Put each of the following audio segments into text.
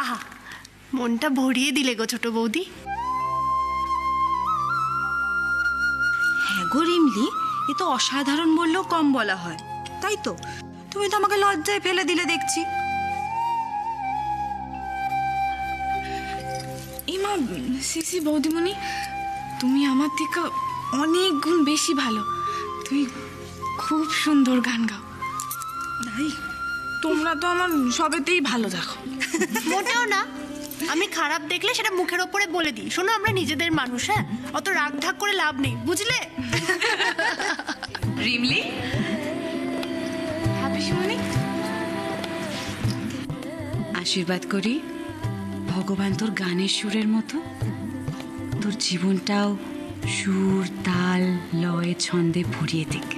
আহা, মনটা ভরিয়ে দিলে গো ছোট বৌদি। হ্যাঁ গো রিমলি, এ তো অসাধারণ বললেও কম বলা হয়, তাই তো? তুমি তো আমাকে লজ্জায় ফেলে দিলে দেখছি। ইমা, সিসি বৌদিমণি, তুমি আমার থেকে অনেক গুণ বেশি ভালো। তুমি খুব সুন্দর গান গাও। তাই তোমরা তো আমার সবেতেই ভালো দেখো। মোটেও না, আমি খারাপ দেখলে সেটা মুখের ওপরে বলে দিই। শোনো, আমরা নিজেদের মানুষ, হ্যাঁ, অত রাগ ঢাক করে লাভ নেই, বুঝলে? রিমলি, হ্যাপি শুনি। আশীর্বাদ করি ভগবান তোর গানের সুরের মতো তোর জীবনটাও সুর, তাল, লয়ে, ছন্দে ভরিয়ে দিক।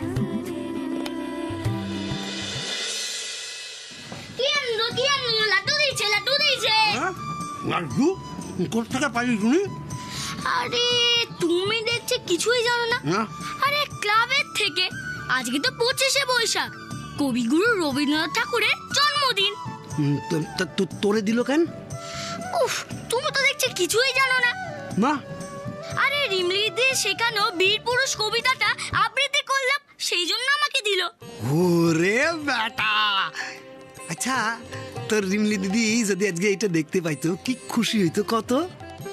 আরে তুমি দেখছি কিছুই জানো না। আরে ক্লাবের থেকে আজকে তো 25শে বৈশাখ, কবিগুরু রবীন্দ্রনাথ ঠাকুরের জন্মদিন। তোরে দিল কেন? উফ, তুমি তো দেখছি কিছুই জানো না। মা, আরে রিমলি দিয়ে শেখানো বীর পুরুষ কবিতাটা আবৃত্তি করলাম, সেই জন্য আমাকে দিল। ওরে বেটা, আচ্ছা তোর রিমলি দিদি যদি আজকে এটা দেখতে পাইতো কি খুশি হইতো কত।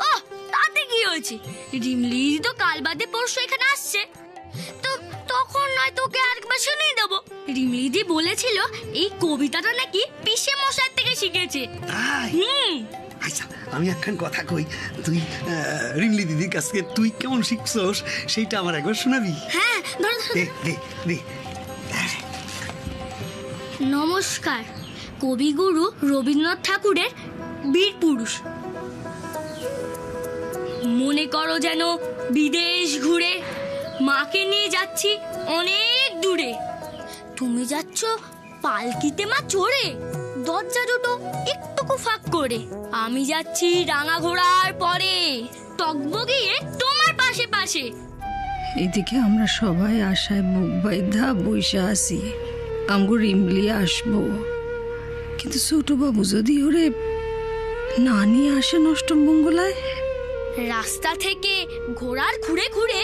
ও, তাতে কি হয়েছে? রিমলি তো কাল বাদে পরশু এখানে আসছে, তো তখন নয় তোকে আরেকবার শুনিয়ে দেবো। রিমলি দি বলেছিল এই কবিতাটা নাকি পিসে মশাই থেকে শিখেছে। তাই? আচ্ছা, আমি একখান কথা কই, তুই রিমলি দিদির কাছে তুই কেমন শিখছস সেইটা আমার একবার শোনাবি? হ্যাঁ, ধরো। দে দে দে। নমস্কার, কবিগুরু রবীন্দ্রনাথ ঠাকুরের বীর পুরুষ। মনে করো যেন বিদেশ ঘুরে মাকে নিয়ে যাচ্ছি অনেক দূরে। তুমি যাচ্ছ পালকিতে মা চড়ে, দরজা দুটো একটুকু ফাঁক করে। আমি যাচ্ছি রাঙা ঘোড়ার পরে, টকবগিয়ে তোমার পাশে পাশে। এদিকে আমরা সবাই আশায় বুক বাইধা বইসা আছি, আমগো রিমলি আসবো, কিন্তু ছোট বাবু যদি ওরে না নিয়ে আসে নষ্টমঙ্গলায়। রাস্তা থেকে ঘোড়ার ঘুরে ঘুরে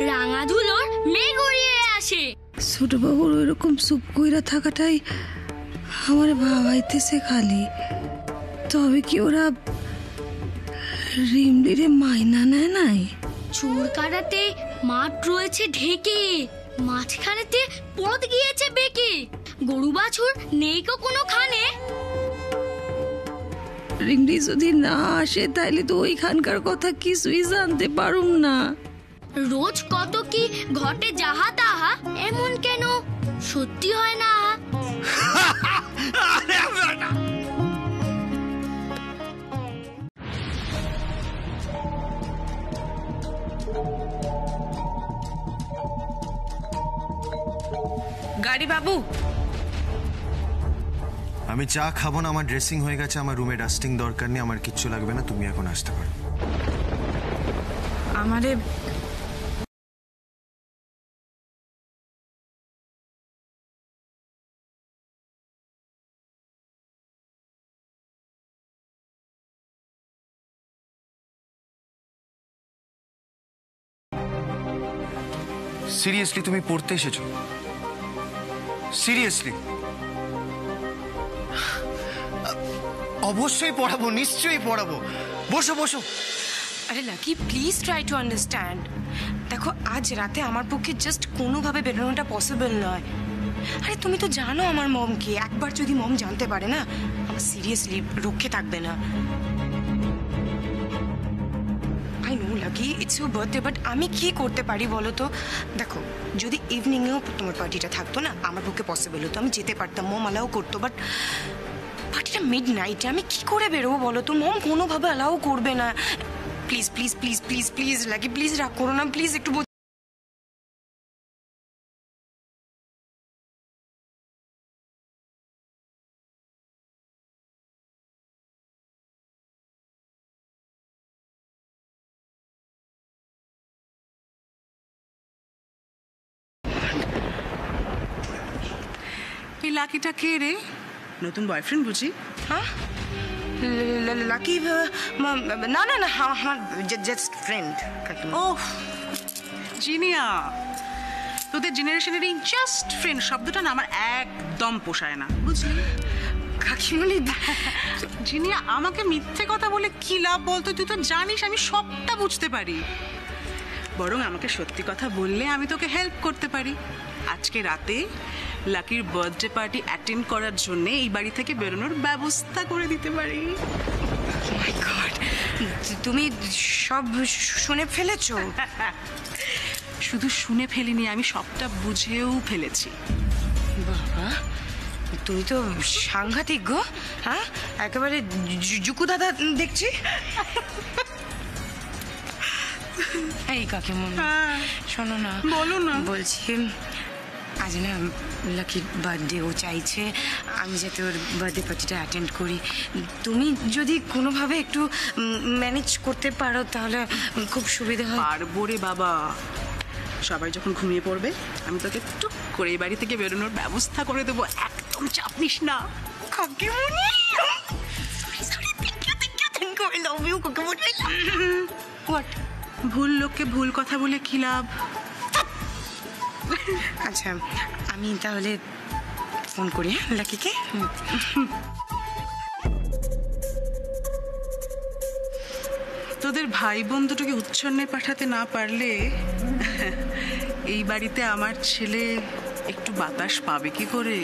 রাঙা ধুলোর মেঘ গড়িয়ে আসে। ছোট বাবুর ওইরকম চুপ কইরা থাকাটাই আমার ভাবাইতেছে খালি। তবে কি ওরা রিমলিরে মাইনা নেয় নাই? চোর কাটাতে মাঠ রয়েছে ঢেকে, মাঝখানেতে পথ গিয়েছে বেঁকে। গরু বাছুর নেই কো কোনো খানে। রিমলি যদি না আসে তাইলে তো ওইখানকার কথা কিছুই জানতে পারুম না। রোজ কত কি ঘটে যাহা তাহা, এমন কেন সত্যি হয় না। গাড়ি বাবু, আমি চা খাবো না, আমার ড্রেসিং হয়ে গেছে, আমার রুমে ডাস্টিং দরকার নেই, আমার কিচ্ছু লাগবে না, তুমি এখন আসতে পারো। আমারে সিরিয়াসলি তুমি পড়তে এসেছো? সিরিয়াসলি? অবশ্যই পড়াবো, নিশ্চয়ই পড়াবো, বসো বসো। আরে lucky, please try to understand. দেখো, আজ রাতে আমার পক্ষে জাস্ট কোনোভাবে বেরোনোটা পসিবল নয়। আরে তুমি তো জানো আমার মমকে, একবার যদি মম জানতে পারে না, আমার সিরিয়াসলি রক্ষে থাকবে না। I know lucky, it's your birthday, but আমি কি করতে পারি বলো তো? দেখো, যদি ইভিনিংয়েও তোমার পার্টিটা থাকতো না, আমার পক্ষে পসিবল হতো, আমি যেতে পারতাম, মম অ্যালাউ করতো। বাট পার্টিটা মিড নাইটে, আমি কি করে বেরোবো বলো তো? মম কোনোভাবে অ্যালাউ করবে না। Please please please please please lucky, please রাগ করো না, প্লিজ একটু। এই লাকিটা কে রে? নতুন বয়ফ্রেন্ড বুঝি? হ্যাঁ লাকি না না না আমার জাস্ট ফ্রেন্ড কাকিমা। ওহ জিনিয়া, তোদের জেনারেশনের এই জাস্ট ফ্রেন্ড শব্দটা না আমার একদম পোষায় না, বুঝলি? কাকিমণি জিনিয়া, আমাকে মিথ্যে কথা বলে কি লাভ বলতো? তুই তো জানিস আমি সবটা বুঝতে পারি। বরং আমাকে সত্যি কথা বললে আমি তোকে হেল্প করতে পারি। আজকে রাতে লাকির বার্থডে পার্টি অ্যাটেন্ড করার জন্য এই বাড়ি থেকে বেরোনোর ব্যবস্থা করে দিতে পারি। মাই গড, তুমি সব শুনে ফেলেছো? শুধু শুনে ফেলিনি, আমি সবটা বুঝেও ফেলেছি। বাবা, তুই তো সাংঘাতিক গো। হ্যাঁ, একেবারে জুকু দাদা দেখছি। এই কাকিমণি, শোনো না। বলো না। বলছি আজ না লাকির বার্থডে, ও চাইছে আমি যাতে ওর বার্থডে পার্টিটা অ্যাটেন্ড করি। তুমি যদি কোনোভাবে একটু ম্যানেজ করতে পারো তাহলে খুব সুবিধা হয়। পারবো রে বাবা, সবাই যখন ঘুমিয়ে পড়বে আমি তোকে টুক করে এই বাড়ি থেকে বেরোনোর ব্যবস্থা করে দেবো। একদম চাপ নিস না কাকিমণি। I love you, কাকিমণি। What? ভুল লোককে ভুল কথা বলে কি লাভ? আচ্ছা, আমি তাহলে ফোন করি লাকিকে। তোদের ভাই বোন দুটোকে উচ্ছন্নে পাঠাতে না পারলে এই বাড়িতে আমার ছেলে একটু বাতাস পাবে কি করে?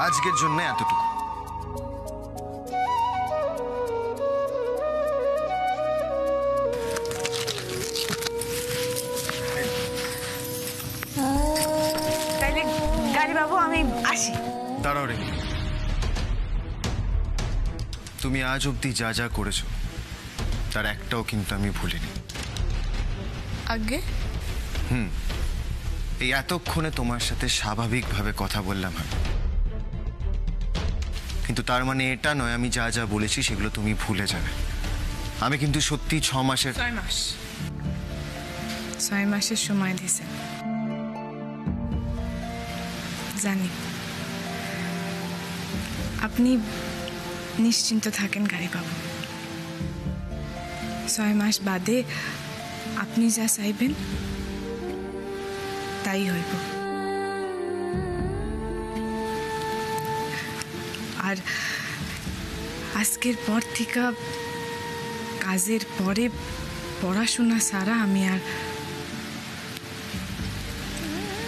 আজকের জন্য এতটুকু। তাইলে গাড়ি বাবু, আমি আসি। দাঁড়াও রে, তুমি আজ অব্দি যা যা করেছো তার একটাও কিন্তু আমি ভুলিনি। আগে এই এতক্ষণে তোমার সাথে স্বাভাবিকভাবে কথা বললাম আমি, কিন্তু তার মানে এটা নয় আমি যা যা বলেছি সেগুলো তুমি ভুলে যাবে। আমি কিন্তু সত্যি 6 মাসের 6 মাসের সময় দিয়েছে, জানি। আপনি নিশ্চিন্ত থাকেন গাড়ি বাবু, 6 মাস বাদে আপনি যা চাইবেন তাই হইব। আর আজকের পর থেকে কাজের পরে পড়াশোনা ছাড়া আমি আর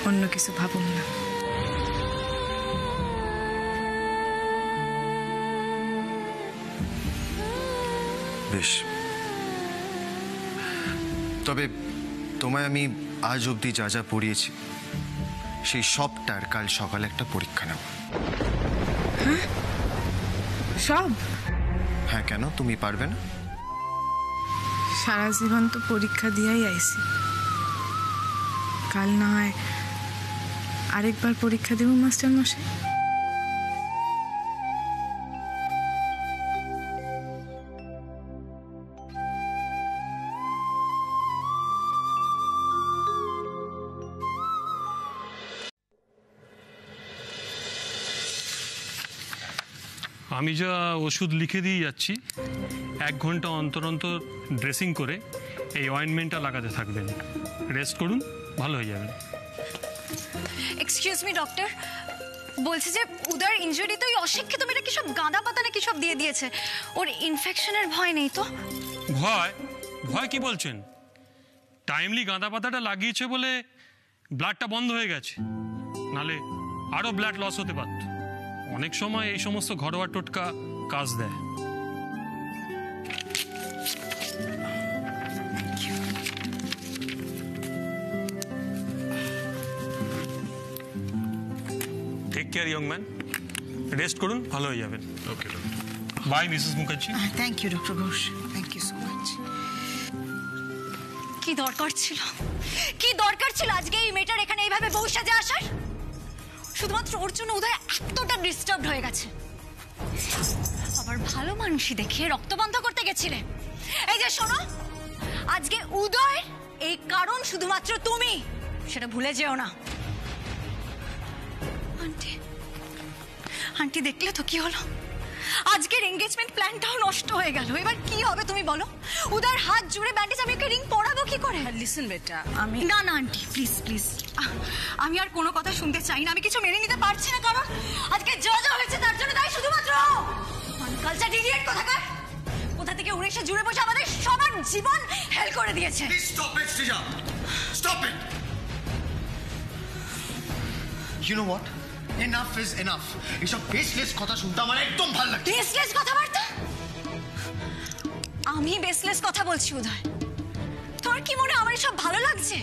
অন্য কিছু ভাবুন না। বেশ, তবে তোমায় আমি আজ অবধি যা যা পড়িয়েছি সেই সবটার কাল সকালে একটা পরীক্ষা নেব। সব? হ্যাঁ, কেন তুমি পারবে না? সারা জীবন তো পরীক্ষা দিয়েই আইছি, কাল না হয় আরেকবার পরীক্ষা দেব মাস্টার মশাই। আমি যা ওষুধ লিখে দিয়ে যাচ্ছি 1 ঘন্টা অন্তর অন্তর ড্রেসিং করে এই অয়েন্টমেন্টটা লাগাতে থাকবেন। রেস্ট করুন, ভালো হয়ে যাবেন। এক্সকিউজ মি ডক্টর, বলছি যে উদার ইনজুরি তো ওই অশিক্ষিত মেয়েটা কি সব গাঁদা পাতা নাকি সব দিয়ে দিয়েছে, ওর ইনফেকশনের ভয় নেই তো? ভয় ভয় কি বলছেন? টাইমলি গাঁদা পাতাটা লাগিয়েছে বলে ব্লাডটা বন্ধ হয়ে গেছে, নালে আরও ব্লাড লস হতে পারত। অনেক সময় এই সমস্ত ঘরোয়া টোটকা কাজ দেয়। Take care young man, rest করুন, ভালো হয়ে যাবেন। Okay doctor, bye Mrs Mukherjee. Thank you doctor Ghosh, thank you so much. কি দরকার ছিল কি দরকার ছিল আজকে এই মেয়েটার এখানে এইভাবে বউ সাজে আসার? শুধুমাত্র ওর জন্য উদয় এতটা ডিস্টার্বড হয়ে গেছে। আবার ভালো মানুষই দেখিয়ে রক্ত বন্ধ করতে গেছিলে। এই যে শোনো, আজকে উদয় এই কারণ শুধুমাত্র তুমি, সেটা ভুলে যেও না। আন্টি, আন্টি দেখলে তো কি হলো? আজকের এঙ্গেজমেন্ট প্ল্যানটাও নষ্ট হয়ে গেল। এবার কি হবে তুমি বলো? উদয়ের হাত জুড়ে ব্যান্ডেজ, আমি ওকে রিং পরাবো কি করে? লিসেন বেটা, আমি না না আন্টি, প্লিজ প্লিজ, আমি আর কোনো কথা শুনতে চাই না। আমি কিছু মেনে নিতে পারছি না, কারণ আজকে যা যা হয়েছে তার জন্য দায়ী শুধুমাত্র কালচার ইডিয়েট কোথাকার। কোথা থেকে উড়েছে জুড়ে বসে আমাদের সবার জীবন হেল করে দিয়েছে। Stop it Srija, stop it. You know what, enough is enough. এসব বেসলেস কথা শুনতে আমার একদম ভালো লাগে। বেসলেস কথাবার্তা? আমি বেসলেস কথা বলছি উদয়? তোর কি মনে আমার সব ভালো লাগছে?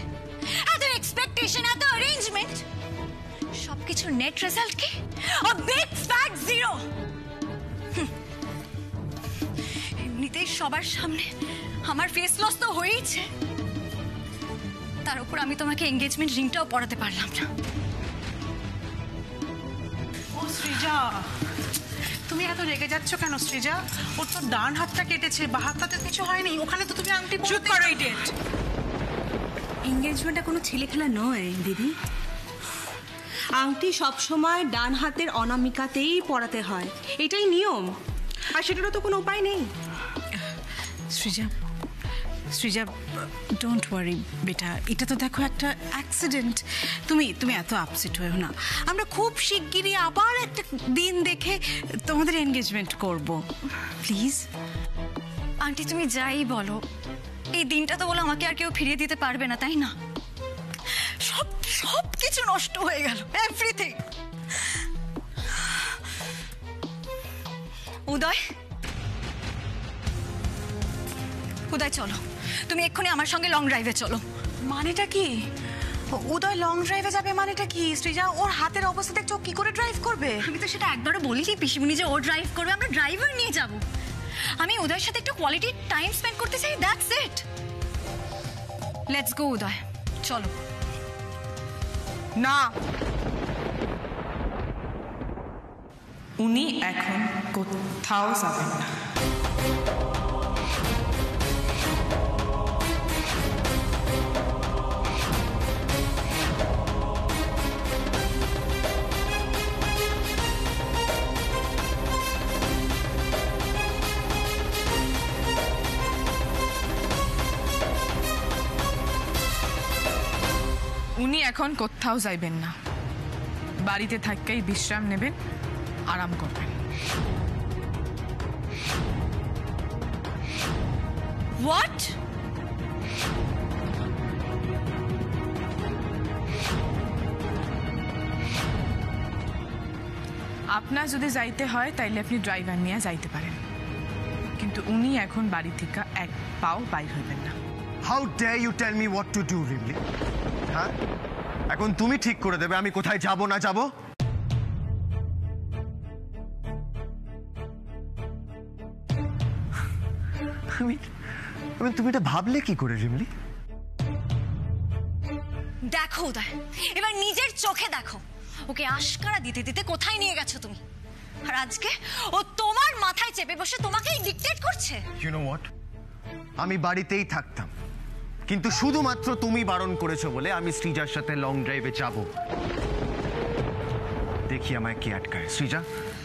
এত এক্সপেকটেশন, এত অ্যারেঞ্জমেন্ট, সবকিছুর নেট রেজাল্ট কি? A big fat zero. এমনিতেই সবার সামনে আমার ফেস লস তো হয়েইছে, তার উপর আমি তোমাকে এঙ্গেজমেন্ট রিংটাও পরাতে পারলাম না। ও সৃজা, তুমি এত রেগে যাচ্ছ কেন সৃজা? ওর তো ডান হাতটা কেটেছে, বা হাতটাতে কিছু হয়নি। ওখানে তো তুমি আংটি চুপ করো ইডিয়েট। এঙ্গেজমেন্টটা কোনো ছেলে খেলা নয় দিদি। আংটি সবসময় ডান হাতের অনামিকাতেই পরাতে হয়, এটাই নিয়ম, আর সেটারও তো কোনো উপায় নেই। সৃজা, সৃজা, ডোন্ট ওয়ারি বেটা, এটা তো দেখো একটা অ্যাক্সিডেন্ট। তুমি এত আপসেট হয়েও না। আমরা খুব শিগগিরই আবার একটা দিন দেখে তোমাদের এনগেজমেন্ট করব, প্লিজ। আন্টি তুমি যাই বলো, এই দিনটা তো বলো আমাকে আর কেউ ফিরিয়ে দিতে পারবে না, তাই না? সব সব কিছু নষ্ট হয়ে গেল, এভরিথিং। উদয়, উদয় চলো, তুমি এক্ষুনি আমার সঙ্গে লং ড্রাইভে চলো। মানেটা কি? উদয় লং ড্রাইভে যাবে মানেটা কি সৃজা? ওর হাতের অবস্থা দেখছো, কি করে ড্রাইভ করবে? আমি তো সেটা একবারও বলিনি পিসিমণি যে ও ড্রাইভ করবে, আমরা ড্রাইভার নিয়ে যাব। আমি উদয়ের সাথে একটু কোয়ালিটি টাইম স্পেন্ড করতে চাই, দ্যাটস ইট। লেটস গো উদয়, চলো। না, উনি এখন কোথাও যাবেন না। উনি এখন কোথাও যাইবেন না, বাড়িতে থাকতেই বিশ্রাম নেবেন, আরাম করবেন। হোয়াট? আপনার যদি যাইতে হয় তাইলে আপনি ড্রাইভার নিয়ে যাইতে পারেন, কিন্তু উনি এখন বাড়ি থেকে এক পাও বাইর হইবেন না। How dare you tell me what to do Rimli? হ্যাঁ, এখন তুমি ঠিক করে দেবে আমি কোথায় যাব না যাব। আমি তুমি এটা ভাবলে কি করে রিমলি? দেখো উদয়, এবার নিজের চোখে দেখো, ওকে আশকারা দিতে দিতে কোথায় নিয়ে গেছো তুমি। আর আজকে ও তোমার মাথায় চেপে বসে তোমাকেই ডিক্টেট করছে। ইউ নো হোয়াট, আমি বাড়িতেই থাকতাম, কিন্তু শুধুমাত্র তুমি বারণ করেছো বলে আমি সৃজার সাথে লং ড্রাইভে যাব। দেখি আমায় কি আটকায়। Srija,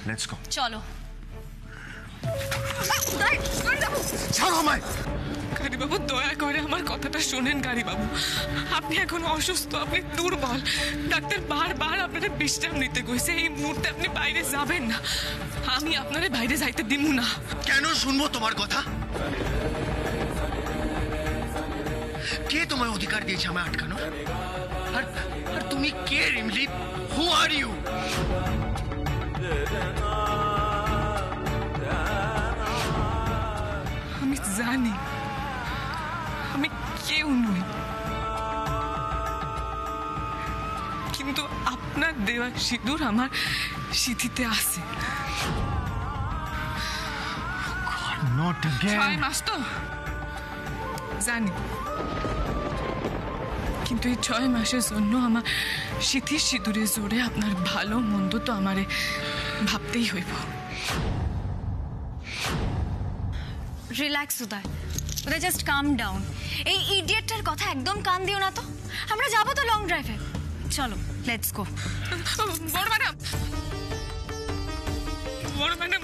let's go. চলো। ছাড়ো আমায়। গাড়িবাবু, দয়া করে আমার কথাটা শোনেন। গাড়িবাবু, আপনি এখন অসুস্থ, আপনি দুর্বল। ডাক্তার বারবার আপনাদের বিশ্রাম নিতে কইছে। এই মুহূর্তে আপনি বাইরে যাবেন না, আমি আপনারে বাইরে যাইতে দিব না। কেন শুনবো তোমার কথা? কে তোমায় অধিকার দিয়েছে আমায় আটকানোর? আর তুমি কে রিমলি? হু আর ইউ? আমি জানি আমি কেউ নই, কিন্তু আপনার দেওয়া সিঁদুর আমার সিঁথিতে আছে। Not again. 6 মাস তো জানি, কিন্তু এই 6 মাসের জন্য আমার সিথির সিঁদুরের জোরে আপনার ভালো মন্দ তো আমারে ভাবতেই হইব। রিল্যাক্স উদয়, উদয় জাস্ট কাম ডাউন। এই ইডিয়েটটার কথা একদম কান দিও না তো। আমরা যাবো তো লং ড্রাইভে, চলো লেটস গো। বড় ম্যাডাম, বড় ম্যাডাম,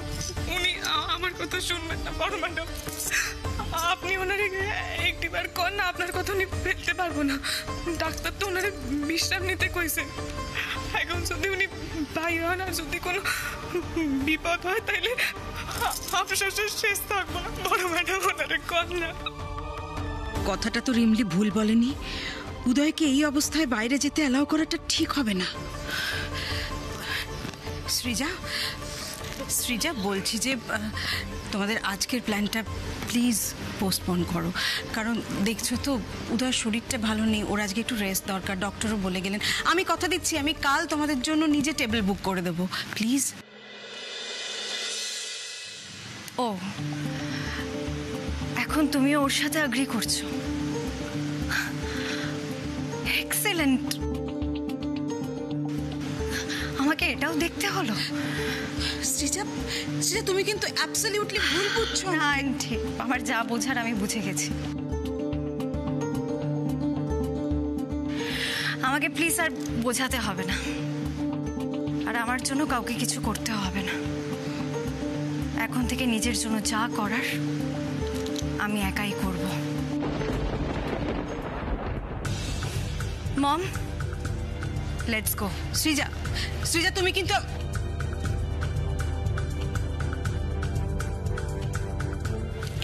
উনি আমার কথা শুনবেন না। বড় ম্যাডাম, আপনি ওনারে একটিবার কর না, আপনার কথা উনি ফেলতে পারবো না। ডাক্তার তো ওনারে বিশ্রাম নিতে কইছেন। এখন যদি উনি বাইরে হন আর যদি কোনো বিপদ হয় তাইলে আফসোসের শেষ থাকবো না। বড় ম্যাডাম, ওনারে কর না। কথাটা তো রিমলি ভুল বলেনি। উদয়কে এই অবস্থায় বাইরে যেতে অ্যালাউ করাটা ঠিক হবে না। সৃজা বলছি যে তোমাদের আজকের প্ল্যানটা প্লিজ পোস্টপোন করো, কারণ দেখছো তো উদয়ের শরীরটা ভালো নেই, ওর আজকে একটু রেস্ট দরকার, ডক্টরও বলে গেলেন। আমি কথা দিচ্ছি আমি কাল তোমাদের জন্য নিজে টেবিল বুক করে দেবো, প্লিজ। ও, এখন তুমি ওর সাথে এগ্রি করছো? এক্সেলেন্ট। আমাকে এটাও দেখতে হলো। সৃজা, তুমি কিন্তু অ্যাবসলিউটলি ভুল বুঝছো। না, ঠিক, আমার যা বোঝার আমি বুঝে গেছি। আমাকে প্লিজ আর বোঝাতে হবে না, আর আমার জন্য কাউকে কিছু করতে হবে না। এখন থেকে নিজের জন্য যা করার আমি একাই করব। মম, লেটস গো। সৃজা তুমি কিন্তু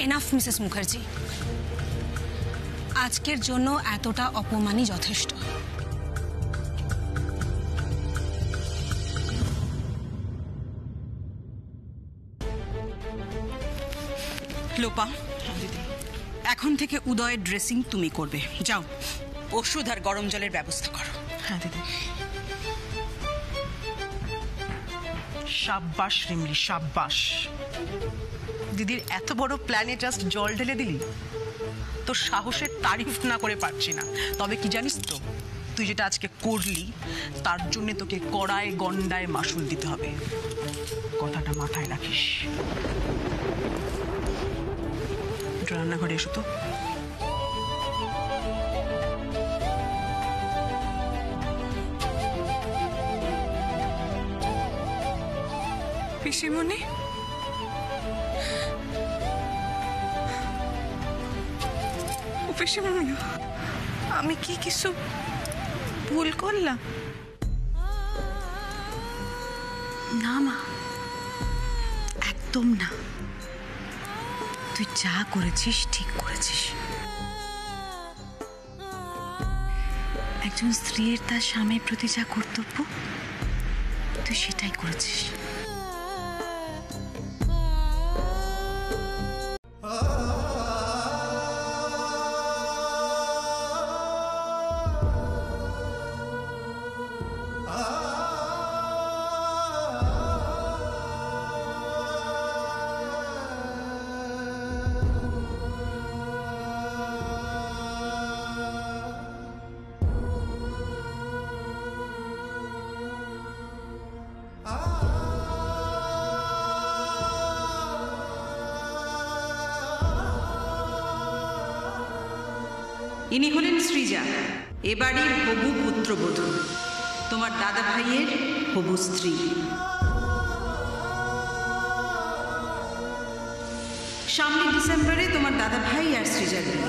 এনাফ মিসেস মুখার্জি, আজকের জন্য এতটা অপমানই যথেষ্ট। লোপা, এখন থেকে উদয়ের ড্রেসিং তুমি করবে। যাও, ওষুধ আর গরম জলের ব্যবস্থা করো। হ্যাঁ দিদি। সাব্বাস রিমলি, সাব্বাস। দিদির এত বড় প্ল্যানে জাস্ট জল ঢেলে দিলি। তোর সাহসের তারিফ না করে পারছি না। তবে কি জানিস তো, তুই যেটা আজকে করলি তার জন্য তোকে কড়ায় গন্ডায় মাসুল দিতে হবে। কথাটা মাথায় রাখিস। রান্নাঘরে এসো তো। পিসিমণি, পিসিমণি, আমি কি কিছু ভুল করলাম? না মা, একদম না। তুই যা করেছিস ঠিক করেছিস। একজন স্ত্রীর তার স্বামীর প্রতি যা কর্তব্য তুই সেটাই করেছিস। ইনি হলেন সৃজা, এবাড়ির হবু পুত্রবধূ, তোমার দাদা ভাইয়ের হবু স্ত্রী। সামনে ডিসেম্বরে তোমার দাদা ভাই আর সৃজার বিয়ে।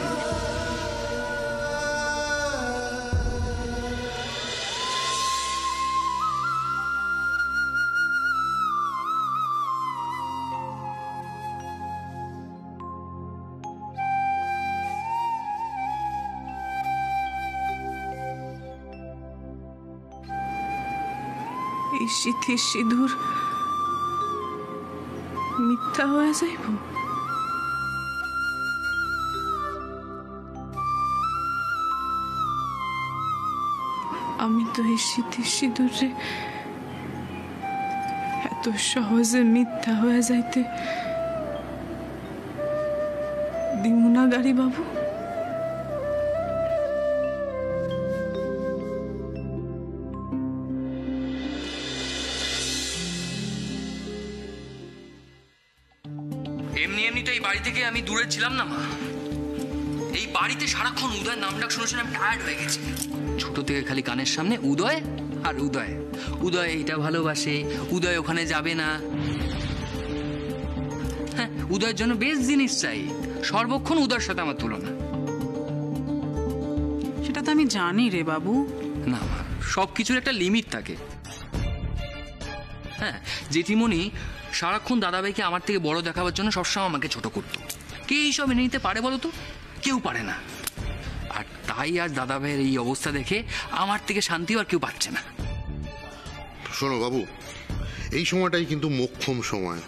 এই সিথির সিঁদুর মিথ্যা হয়ে যাইব? আমি তো এই সিথির সিঁদুরে এত সহজে মিথ্যা হয়ে যাইতে দিমু না গাড়ি বাবু। বাড়ি থেকে আমি দূরে ছিলাম না মা, এই বাড়িতে সারাক্ষণ উদয় নাম ডাক শুনে শুনে আমি টায়ার্ড হয়ে গেছি। ছোট থেকে খালি কানের সামনে উদয় আর উদয়, উদয় এইটা ভালোবাসে, উদয় ওখানে যাবে না। হ্যাঁ, উদয়ের জন্য বেস্ট জিনিস চাই, সর্বক্ষণ উদয়ের সাথে আমার তুলনা। সেটা তো আমি জানি রে বাবু। না মা, সব কিছুর একটা লিমিট থাকে। হ্যাঁ, জেঠিমণি সারাক্ষণ দাদাভাইকে আমার থেকে বড় দেখাবার জন্য সবসময় আমাকে ছোট করতো। কে এইসব মেনে নিতে পারে বলো তো? কেউ পারে না। আর তাই আজ দাদাভাইয়ের এই অবস্থা দেখে আমার থেকে শান্তিও আর কেউ পাচ্ছে না। শোনো বাবু, এই সময়টাই কিন্তু মোক্ষম সময়।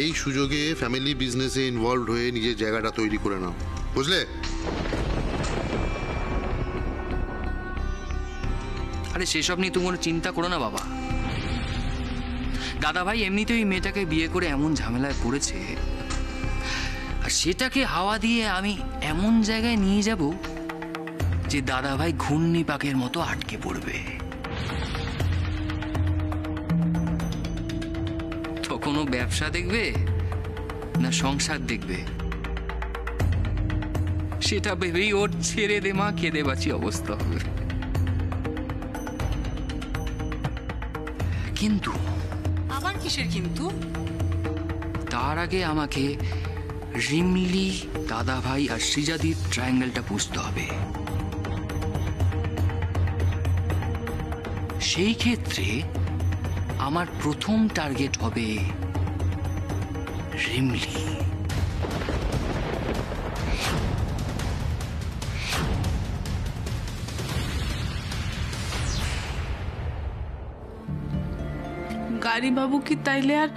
এই সুযোগে ফ্যামিলি বিজনেসে ইনভলভ হয়ে নিজের জায়গাটা তৈরি করে নাও, বুঝলে? আরে সেসব নিয়ে তুমি কোনো চিন্তা করো না বাবা। দাদাভাই এমনিতেই ওই মেয়েটাকে বিয়ে করে এমন ঝামেলায় পড়েছে, আর সেটাকে হাওয়া দিয়ে আমি এমন জায়গায় নিয়ে যাব যে দাদাভাই ঘূর্ণি পাকের মতো আটকে পড়বে। তখন ও ব্যবসা দেখবে না সংসার দেখবে, সেটা ভেবেই ওর ছেড়ে দে মা কেঁদে বাঁচি অবস্থা হবে। কিন্তু আবার কিসের কিন্তু? তার আগে আমাকে রিমলি, দাদাভাই আর সৃজাদির ট্রায়াঙ্গেলটা বুঝতে হবে। সেই ক্ষেত্রে আমার প্রথম টার্গেট হবে রিমলি। গাড়ি বাবু কি তাইলে আর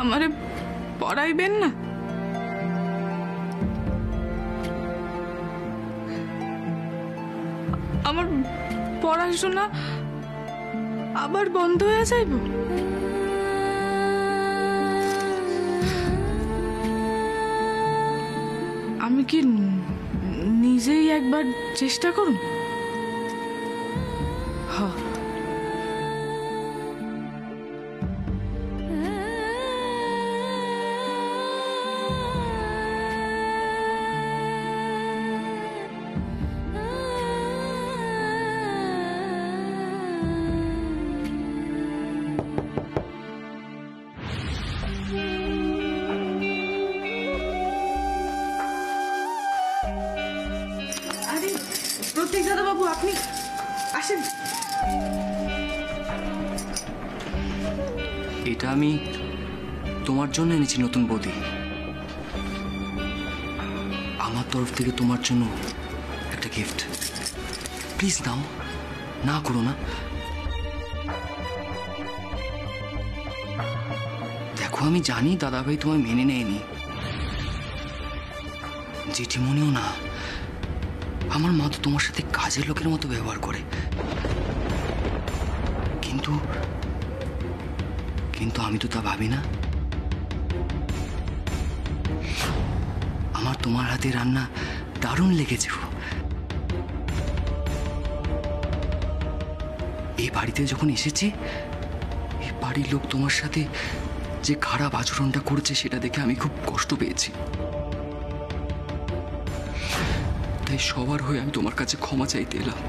আমারে পড়াইবেন না? আমার পড়াশোনা আবার বন্ধ হয়ে যাইব? আমি কি নিজেই একবার চেষ্টা করুন? হ্যাঁ, প্রতীক দাদা বাবু আপনি আসেন। এটা আমি তোমার জন্য এনেছি নতুন বৌদি। আমার তরফ থেকে তোমার জন্য একটা গিফট। প্লিজ নাও, না করো না। দেখো আমি জানি দাদাভাই তোমায় মেনে নেয়নি, জেঠিমনিও না, আমার মা তো তোমার সাথে কাজের লোকের মতো ব্যবহার করে। কিন্তু কিন্তু আমি তো তা ভাবি না। আমার তোমার হাতে রান্না দারুণ লেগেছে। এই বাড়িতে যখন এসেছি, এই বাড়ির লোক তোমার সাথে যে খারাপ আচরণটা করছে সেটা দেখে আমি খুব কষ্ট পেয়েছি। তাই সবার হয়ে আমি তোমার কাছে ক্ষমা চাইতে এলাম।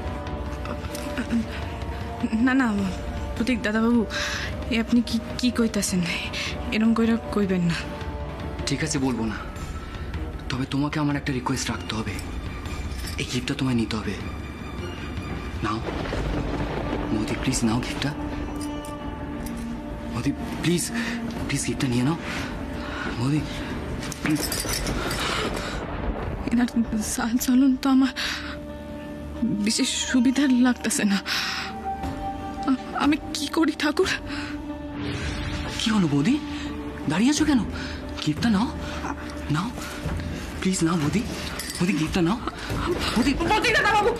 না না প্রতীক দাদাবাবু, এ আপনি কি কি কইতাছেন? এরকম কইরা কইবেন না। ঠিক আছে, বলবো না। তবে তোমাকে আমার একটা রিকোয়েস্ট রাখতে হবে। এই গিফটটা তোমায় নিতে হবে। নাও মোদি, প্লিজ নাও গিফটটা। মোদি প্লিজ, প্লিজ গিফটটা নিয়ে নাও মোদি, প্লিজ। এনার চলন তো আমার বিশেষ সুবিধার লাগতেছে না। আমি কি করি ঠাকুর? কি হলো বৌদি, দাঁড়িয়ে আছো কেন? গিফটটা নাও, নাও প্লিজ, নাও বৌদি, বৌদি গিফটটা নাও। বৌদি, দাদাবাবু,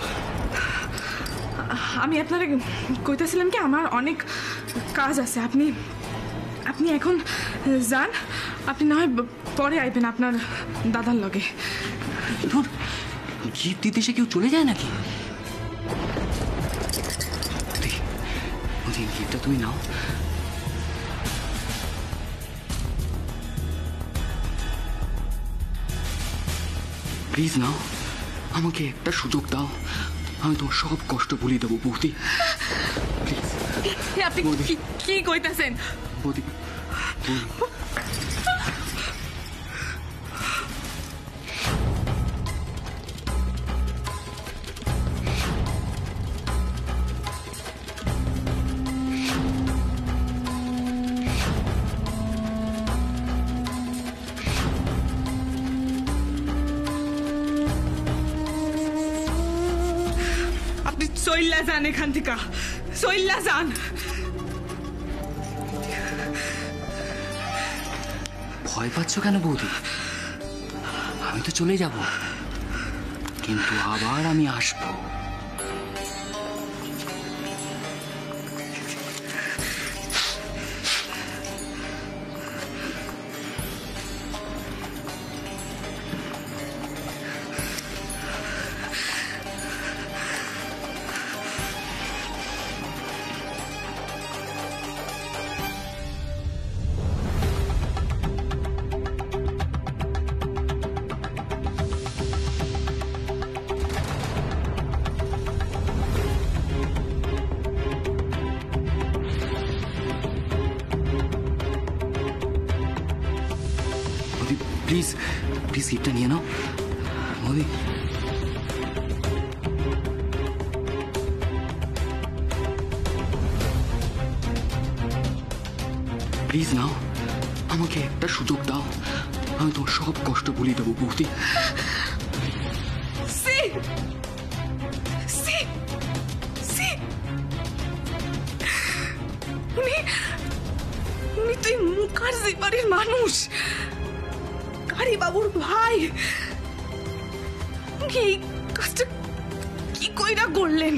আমি আপনারা কইতেছিলাম কি আমার অনেক কাজ আছে। আপনি আপনি এখন যান, আপনি না হয় পরে আইবেন আপনার দাদার লগে। ধুর, গিফট দিতে সে কেউ চলে যায় নাকি? গিফটটা তুমি নাও। প্লিজ নাও, আমাকে একটা সুযোগ দাও, আমি তোমার সব কষ্ট ভুলিয়ে দেবো বৌদি। প্লিজ। আপনি কি কইতাছেন? বৌদি, সইল্লা যান এখান থেকে, সইল্লা যান। ভয় পাচ্ছ কেন বৌদি? আমি তো চলে যাব, কিন্তু আবার আমি আসবো। প্লিজ প্লিজ গিফটটা নিয়ে নাও মোদি। প্লিজ নাও, আমাকে একটা সুযোগ দাও, আমি তোমার সব কষ্ট ভুলিয়ে দেবো বৌদি। উনি তুই মুখার্জি বাড়ির মানুষ, কারি বাবুর ভাই। এই কাজটা কি কইরা করলেন?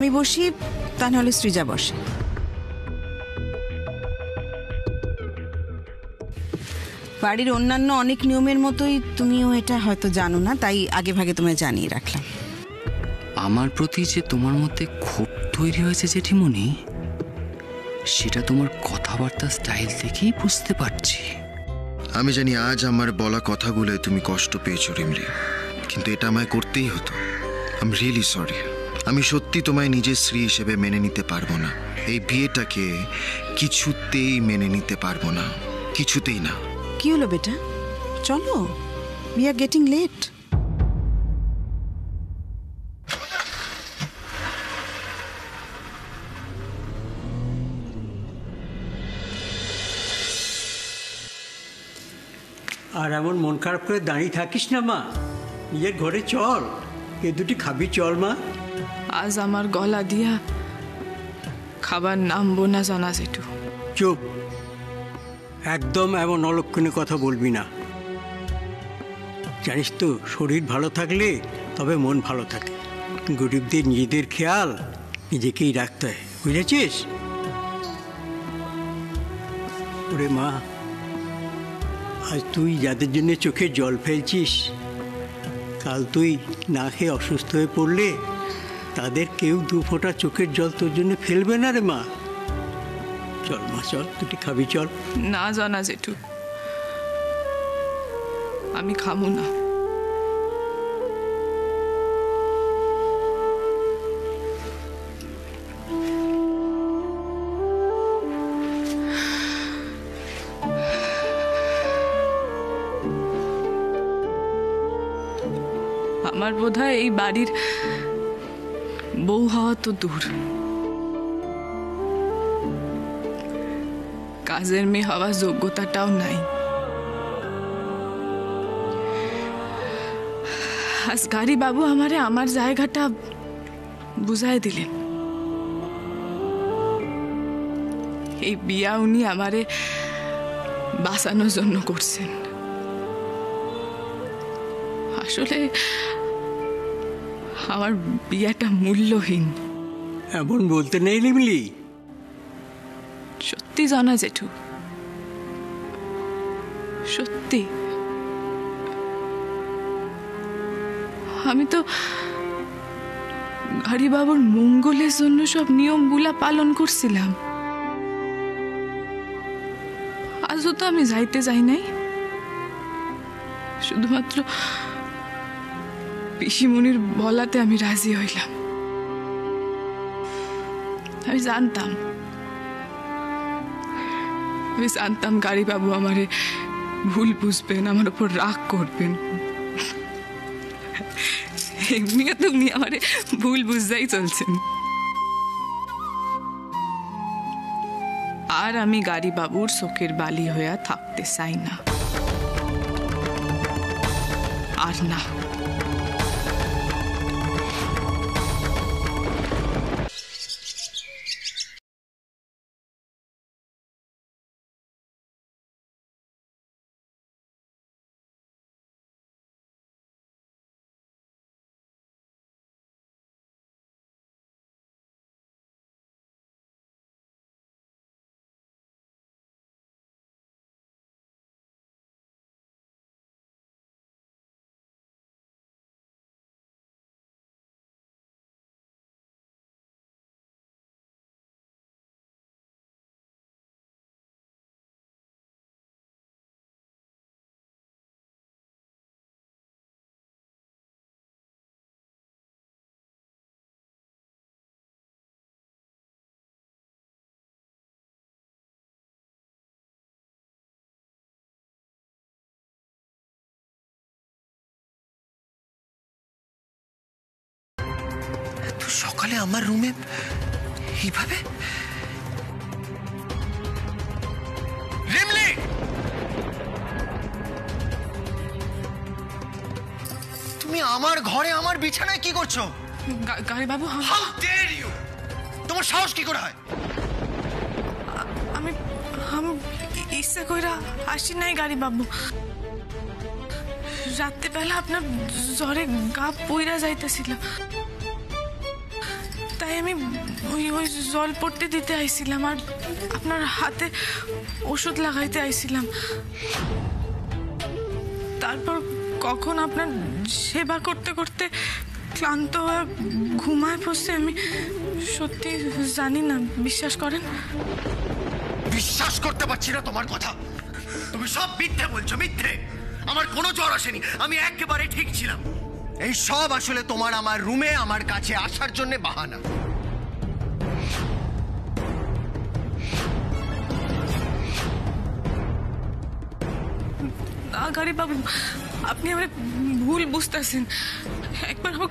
আমি বসি, তা নাহলে সৃজা বসে। বাড়ির অন্যান্য অনেক নিয়মের মতোই তুমিও এটা হয়তো জানো না, তাই আগে ভাগে তোমায় জানিয়ে রাখলাম। আমার প্রতি যে তোমার মধ্যে ক্ষোভ তৈরি হয়েছে জেঠিমণি, সেটা তোমার কথাবার্তা স্টাইল দেখেই বুঝতে পারছি। আমি জানি আজ আমার বলা কথাগুলোয় তুমি কষ্ট পেয়েছো রিমলি, কিন্তু এটা আমায় করতেই হতো। I am really sorry. আমি সত্যি তোমায় নিজের স্ত্রী হিসেবে মেনে নিতে পারবো না। এই বিয়েটাকে কিছুতেই মেনে নিতে পারবো না, কিছুতেই না। কি হলো বেটা, চলো, উই আর গেটিং লেট। আর এমন মন খারাপ করে দাঁড়িয়ে থাকিস না মা, নিজের ঘরে চল, এ দুটি খাবি চল মা। আজ আমার গলা দিয়া খাবার নামবো না জানা জেঠু। চুপ, একদম এমন অলক্ষণে কথা বলবি না। জানিস তো, শরীর ভালো থাকলে তবে মন ভালো থাকে। গরিবদের নিজেদের খেয়াল নিজেকেই রাখতে হয়, বুঝেছিস? ওরে মা, আজ তুই যাদের জন্য চোখে জল ফেলছিস, কাল তুই না খেয়ে অসুস্থ হয়ে পড়লে তাদের কেউ দু ফোঁটা চোখের জল তোর জন্য ফেলবে না রে মা। চল মা, চল, তুই খাবি চল। না জানা জেঠু, আমি খাবো না। আমার বোধহয় এই বাড়ির বউ হওয়া তো দূর, কাজের মেয়ে হওয়ার যোগ্যতাটাও নাই। আসগারি বাবু আমারে আমার জায়গাটা বুঝাই দিলেন। এই বিয়া উনি আমারে বাঁচানোর জন্য করছেন। আসলে আমার বিয়েটা মূল্যহীন। এমন বলতে নেই রিমলি। সত্যি জানা জেঠু, সত্যি আমি তো গাড়ি বাবুর মঙ্গলের জন্য সব নিয়মগুলা পালন করছিলাম। আজও তো আমি যাইতে যাই নাই, শুধুমাত্র পিসিমণির বলাতে আমি রাজি হইলাম। আমি জানতাম গাড়ি বাবু আমারে ভুল বুঝবেন, আমার উপর রাগ করবেন। এমনিও তো উনি আমারে ভুল বুঝতেই চলছেন। আর আমি গাড়ি বাবুর চোখের বালি হইয়া থাকতে চাই না, আর না। সকালে আমার রুমে এইভাবে? রিমলি, তুমি আমার ঘরে আমার বিছানায় কি করছো? গাড়ি বাবু, হাউ ডেয়ার ইউ! তোমার সাহস কি করে হয়? আমি ইচ্ছা কইরা আসি নাই গাড়ি বাবু। রাত্রিবেলা আপনার জ্বরে গা পইরা যাইতেছিল, তাই আমি ওই জল পড়তে দিতে আইছিলাম আর আপনার হাতে ওষুধ লাগাইতে আইছিলাম। তারপর কখন আপনার সেবা করতে করতে ক্লান্ত হয়ে ঘুমায় পড়ছে আমি সত্যি জানি না। বিশ্বাস করেন? বিশ্বাস করতে পারছি না তোমার কথা। তুমি সব মিথ্যে বলছো, মিথ্যে। আমার কোনো জ্বর আসেনি, আমি একেবারে ঠিক ছিলাম। এই সব আসলে তোমার আমার রুমে আমার কাছে আসার জন্য বাহানা। গাড়ি বাবু, আপনি আমার ভুল বুঝতেছেন, একবার আমার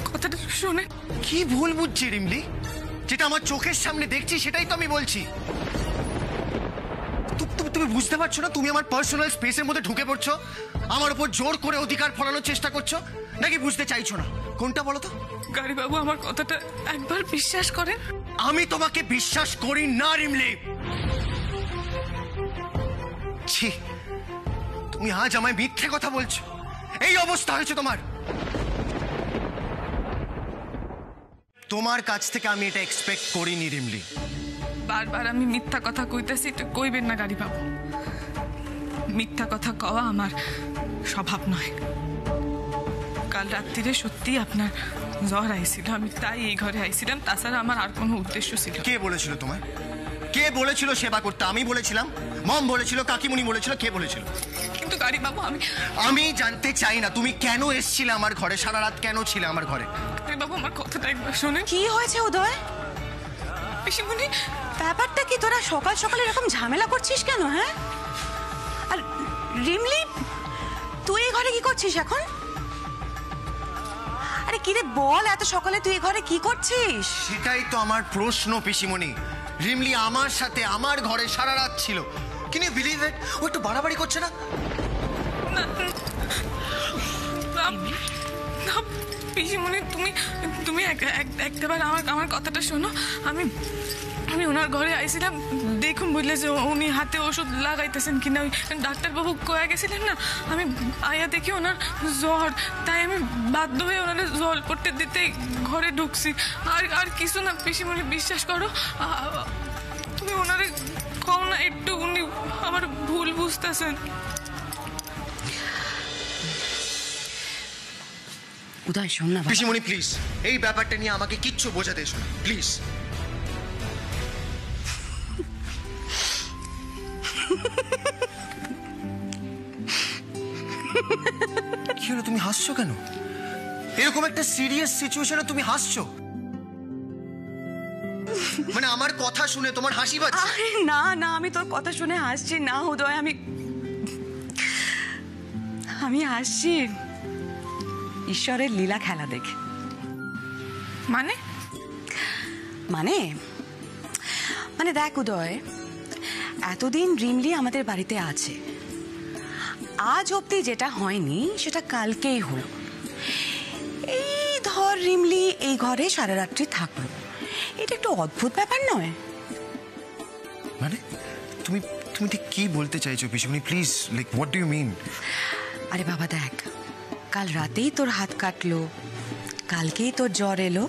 কথাটা শুনে। কি ভুল বুঝছি রিমলি? যেটা আমার চোখের সামনে দেখছি সেটাই তো আমি বলছি। তুমি বুঝতে পারছো না? তুমি আমার পার্সোনাল স্পেসের মধ্যে ঢুকে পড়ছো, আমার উপর জোর করে অধিকার ফলানোর চেষ্টা করছো, নাকি বুঝতে চাইছো না? কোনটা বলো তো? গাড়ি বাবু, আমার কথাটা একবার বিশ্বাস করেন। আমি তোমাকে বিশ্বাস করি না রিমলি। ছি, তুমি আজ আমায় মিথ্যে কথা বলছো। এই অবস্থা হয়েছে তোমার। তোমার কাছ থেকে আমি এটা এক্সপেক্ট করিনি রিমলি। বারবার আমি মিথ্যা কথা কইতেছি, তো কইবেন না গাড়ি বাবু। মিথ্যা কথা কওয়া আমার স্বভাব নয়। কাল রাত্রিরে সত্যি আপনার জ্বর আইছিল, আমি তাই এই ঘরে আইছিলাম, তাছাড়া আমার আর কোনো উদ্দেশ্য ছিল। কে বলেছিল তোমায়? কে বলেছিল সেবা করতে? আমি বলেছিলাম, মম বলেছিল, কাকিমুনি বলেছিল, কে বলেছিল? কিন্তু গাড়ি বাবু, আমি জানতে চাই না তুমি কেন এসেছিলে আমার ঘরে, সারা রাত কেন ছিলে আমার ঘরে? গাড়ি বাবু, আমার কথাটা একবার শুনে। কি হয়েছে উদয়? পিসিমণি, ব্যাপারটা কি? তোরা সকাল সকাল এরকম ঝামেলা করছিস কেন? হ্যাঁ, আর রিমলি, তুই এই ঘরে কি করছিস এখন? আরে কি রে বল, এত সকালে তুই এই ঘরে কি করছিস? সেটাই তো আমার প্রশ্ন পিসিমণি। রিমলি আমার সাথে আমার ঘরে সারা রাত ছিল। Can you believe it? ও একটু বাড়াবাড়ি করছে না? পিসিমণি, তুমি একবার আমার কথাটা শোনো। আমি ওনার ঘরে আইছিলাম দেখুন বুঝলে যে উনি হাতে ওষুধ লাগাইতেছেন কিনা। ওই ডাক্তারবাবু কয়ে গেছিলেন না, আমি আয়া দেখি ওনার জ্বর, তাই আমি বাধ্য হয়ে ওনারা জল পড়তে দিতে ঘরে ঢুকছি। আর কিছু না পিসিমণি, বিশ্বাস করো। তুমি ওনারে কও না একটু, উনি আমার ভুল বুঝতেছেন। উদয় শোন না পিসিমণি প্লিজ, এই ব্যাপারটা নিয়ে আমাকে কিচ্ছু বোঝাতে এসো না প্লিজ। কি হলো, তুমি হাসছো কেন? এরকম একটা সিরিয়াস সিচুয়েশনে তুমি হাসছো? মানে আমার কথা শুনে তোমার হাসি পাচ্ছে? না না, আমি তোর কথা শুনে হাসছি না উদয়, আমি হাসছি ঈশ্বরের লীলা খেলা দেখে। মানে মানে মানে দেখ উদয়, এতদিন রিমলি আমাদের বাড়িতে আছে, আজ অবধি যেটা হয়নি সেটা কালকেই হলো। এই ধর রিমলি এই ঘরে সারা রাত্রি থাকলো, এটা একটু অদ্ভুত ব্যাপার নয়? মানে তুমি তুমি ঠিক কি বলতে চাইছো পিসিমণি? Please, like what do you mean? আরে বাবা দেখ, কাল রাতেই তোর হাত কাটলো, কালকেই তোর জ্বর এলো,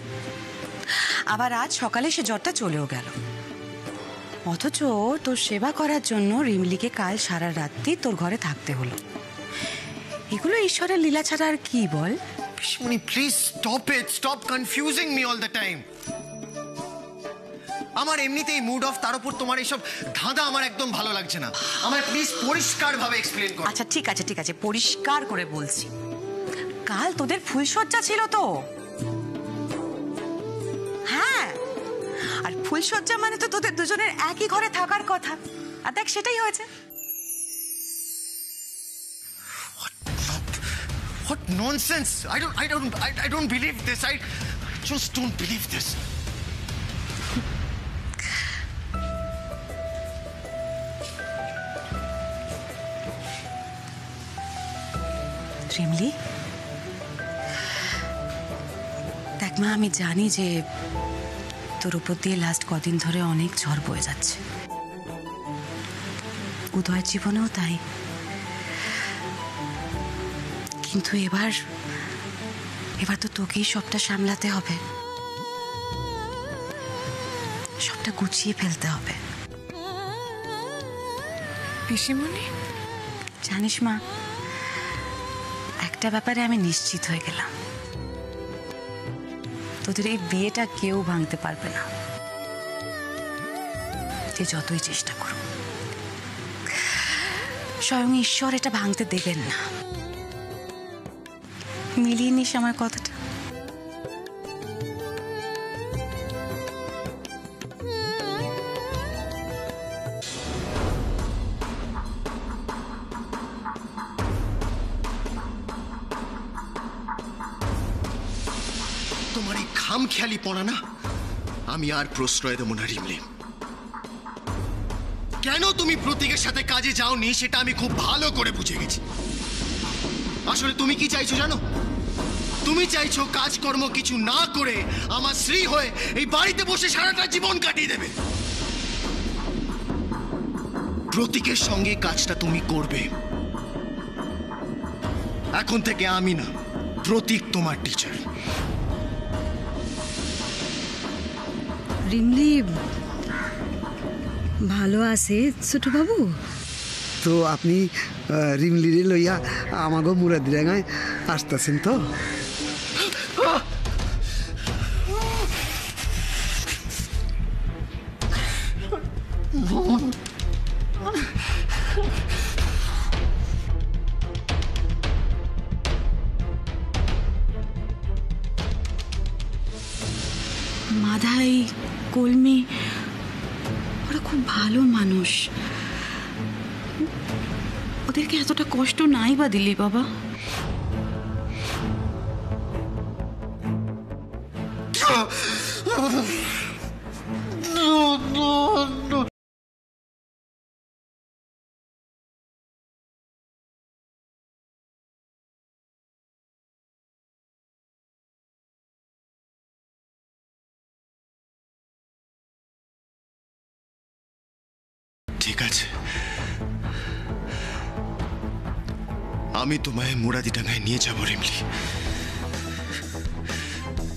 আবার আজ সকালে সে জ্বরটা চলেও গেল। অথচ তোর সেবা করার জন্য রিমলিকে কাল সারা রাত্রি তোর ঘরে থাকতে হলো। এগুলো ঈশ্বরের লীলা ছাড়া আর কি বল? পিসিমণি please stop it, stop confusing me all the time. আমার এমনিতেই মুড অফ, তার উপর তোমার এইসব ধাঁধা আমার একদম ভালো লাগছে না। আমার প্লিজ পরিষ্কার ভাবে এক্সপ্লেন করো। আচ্ছা ঠিক আছে ঠিক আছে, পরিষ্কার করে বলছি। কাল তোদের ফুলসজ্জা ছিল তো? হ্যাঁ, আর ফুলসজ্জা মানে তো তোদের দুজনের একই ঘরে থাকার কথা, আর দেখ সেটাই হয়েছে। What nonsense! I don't believe this. I just don't believe this. Rimli, দেখ মা, আমি জানি যে তোর উপর দিয়ে লাস্ট কদিন ধরে অনেক ঝড় বয়ে যাচ্ছে, উদয়ের জীবনেও তাই। কিন্তু এবার তো তোকেই সবটা সামলাতে হবে, সবটা গুছিয়ে ফেলতে হবে। পিসিমণি, জানিস মা, একটা ব্যাপারে আমি নিশ্চিত হয়ে গেলাম, তোদের এই বিয়েটা কেউ ভাঙতে পারবে না, যে যতই চেষ্টা করুক। স্বয়ং ঈশ্বর এটা ভাঙতে দেবেন না। মিলিয়ে নিস আমার কথাটা। তোমার এই খামখেয়ালি পড়া না আমি আর প্রশ্রয় দেবো না রিমলি। কেন তুমি প্রতীকের সাথে কাজে যাওনি সেটা আমি খুব ভালো করে বুঝে গেছি। আসলে তুমি কি চাইছো জানো? তুমি চাইছো কাজকর্ম কিছু না করে আমার স্ত্রী হয়ে এই বাড়িতে বসে সারাটা জীবন কাটিয়ে দেবে। প্রতীকের সঙ্গে কাজটা তুমি করবে। এখন থেকে আমি না, প্রতীক তোমার টিচার। রিমলি ভালো আছে ছোট বাবু? তো আপনি রিমলিরে লইয়া আমাগো মুরাদিরাঙ্গায় আসতেছেন তো? মাধাই, কলমি, ওরা খুব ভালো মানুষ, ওদেরকে এতটা কষ্ট নাই বা দিলি বাবা? ঠিক আছে, আমি তোমায় মুরাদিডাঙ্গায় নিয়ে যাবো রিমলি,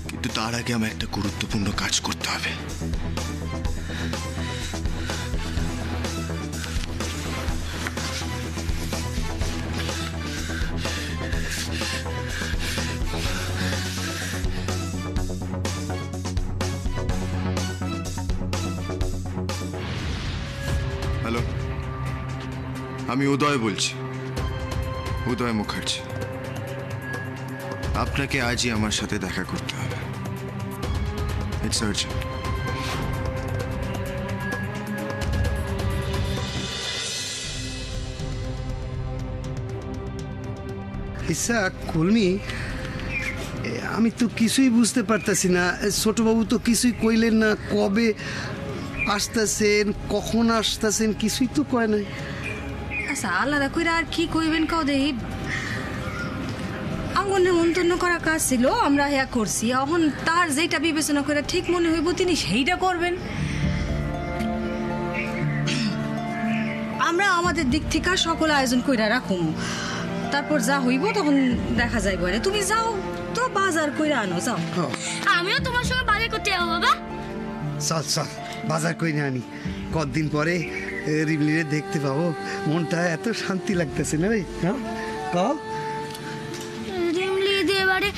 কিন্তু তার আগে আমার একটা গুরুত্বপূর্ণ কাজ করতে হবে। হ্যালো, আমি উদয় বলছি, উদয় মুখার্জি। আপনাকে আজই আমার সাথে দেখা করতে হবে, ইটস আর্জেন্ট। ইসা কলমি, আমি তো কিছুই বুঝতে পারতেছি না। ছোটবাবু তো কিছুই কইলেন না, কবে আসতেছেন, কখন আসতেছেন, কিছুই তো কয় নাই। আচ্ছা, আলাদা করে আর কি কইবেন কাও দেহি। আঙ্গন নেমন্তন্ন করা কাজ ছিল, আমরা হ্যাঁ করছি। এখন তার যেটা বিবেচনা করে ঠিক মনে হইব তিনি সেইটা করবেন। আমরা আমাদের দিক থেকে সকল আয়োজন কইরা রাখুম, তারপর যা হইব তখন দেখা যাইব। তুমি যাও তো বাজার কইরা আনো, যাও। আমিও তোমার সঙ্গে বাজার করতে যাবো বাবা। চল চল বাজার কইরা আনি, কতদিন পরে রিমলিরে দেখতে পাবো, মনটা এত শান্তি লাগতেছে না রে। হ্যাঁ কও, রিমলি দি এবারে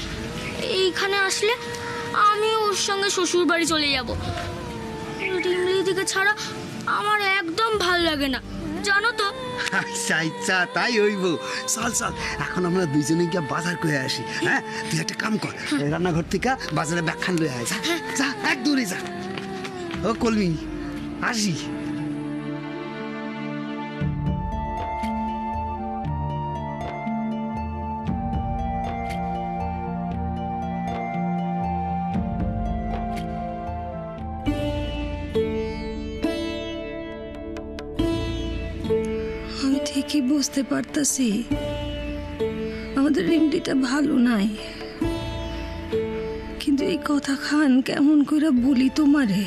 এইখানে আসলে আমি ওর সঙ্গে শ্বশুর বাড়ি চলে যাব। রিমলি দিকে ছাড়া আমার একদম ভালো লাগে না, জানো তো। আচ্ছা আচ্ছা, তাই হইব। চল চল, এখন আমরা দুইজনে গিয়ে বাজার করে আসি। হ্যাঁ, তুই একটা কাম কর, রান্নাঘর থেকে বাজারে ব্যাখ্যান লয়ে আয়। যা, এক দূরে যা। ও কলমি, আসি। আমি ঠিকই বুঝতে পারতাছি আমাদের রিমডিটা ভালো নাই, কিন্তু এই কথা খান কেমন করে বলি তোমারে।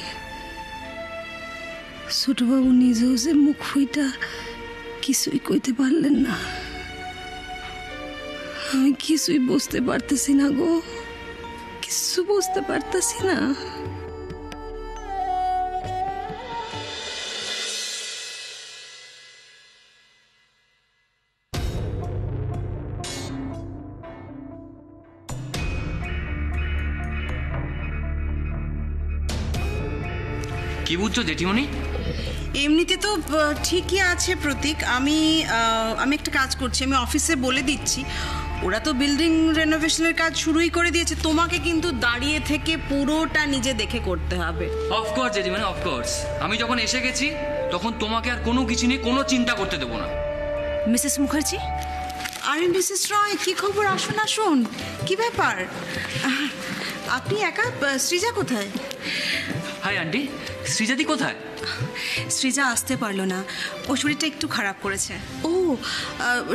ছোটবাবু নিজেও যে মুখ ফুইটা কিছুই কইতে পারলেন না। আমি কিছুই বুঝতে পারতেছি না গো, কিছু বুঝতে পারতেছি না। কি বুঝছো জেঠিমণি? এমনিতে তো ঠিকই আছে প্রতীক। আমি একটা কাজ করছি, আমি অফিসে বলে দিচ্ছি। ওরা তো বিল্ডিং রেনোভেশনের কাজ শুরুই করে দিয়েছে, তোমাকে কিন্তু দাঁড়িয়ে থেকে পুরোটা নিজে দেখে করতে হবে। অফকোর্স জেঠিমণি, অফকোর্স। আমি যখন এসে গেছি তখন তোমাকে আর কোনো কিছু নিয়ে কোনো চিন্তা করতে দেবো না। মিসেস মুখার্জি। আরে মিসেস রয়, কি খবর? আসুন আসুন। কি ব্যাপার? আপনি একা? সৃজা কোথায়? হাই আন্টি, সৃজাদি কোথায়? সৃজা আসতে পারলো না, ও শরীরটা একটু খারাপ করেছে। ও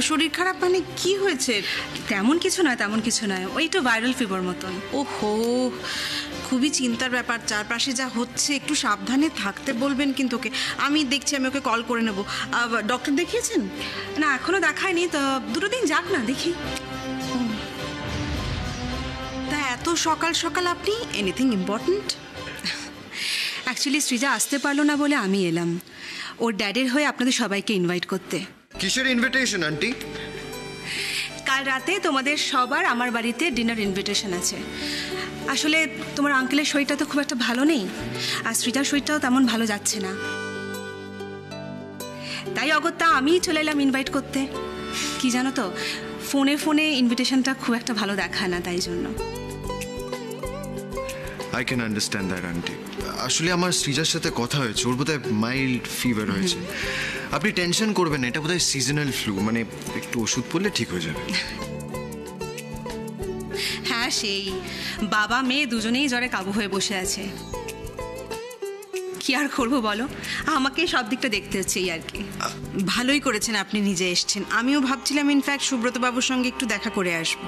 শরীর খারাপ মানে কি হয়েছে? তেমন কিছু নয়, তেমন কিছু নয়, ওই একটু ভাইরাল ফিভার মতন। ওহো, খুবই চিন্তার ব্যাপার। চারপাশে যা হচ্ছে একটু সাবধানে থাকতে বলবেন কিন্তু ওকে। আমি দেখছি, আমি ওকে কল করে নেব। ডক্টর দেখিয়েছেন? না এখনো দেখায়নি, তো দুটো দিন যাক না, দেখি। তা এত সকাল সকাল আপনি এনিথিং ইম্পর্ট্যান্ট? অ্যাকচুয়ালি সৃজা আসতে পারলো না বলে আমি এলাম ওর ড্যাডের হয়ে আপনাদের সবাইকে ইনভাইট করতে। কিসের ইনভিটেশন আন্টি? কাল রাতে তোমাদের সবার আমার বাড়িতে ডিনার ইনভিটেশন আছে। আসলে তোমার আঙ্কেলের শরীরটা তো খুব একটা ভালো নেই, আর সৃজার শরীরটাও তেমন ভালো যাচ্ছে না, তাই অগত্যা আমিই চলে এলাম ইনভাইট করতে। কি জানো তো, ফোনে ফোনে ইনভিটেশনটা খুব একটা ভালো দেখায় না, তাই জন্য। I can understand that aunty. আসলে আমার সৃজার সাথে কথা হয়েছে, ওর বোধহয় মাইল্ড ফিভার হয়েছে। আপনি টেনশন করবেন না, এটা বোধহয় সিজনাল ফ্লু, মানে একটু ওষুধ পড়লে ঠিক হয়ে যাবে। হ্যাঁ, সেই বাবা মেয়ে দুজনেই জ্বরে কাবু হয়ে বসে আছে। কি আর করবো বলো, আমাকে সব দিকটা দেখতে হচ্ছে, এই আর কি। ভালোই করেছেন আপনি নিজে এসছেন। আমিও ভাবছিলাম ইনফ্যাক্ট সুব্রত বাবুর সঙ্গে একটু দেখা করে আসবো।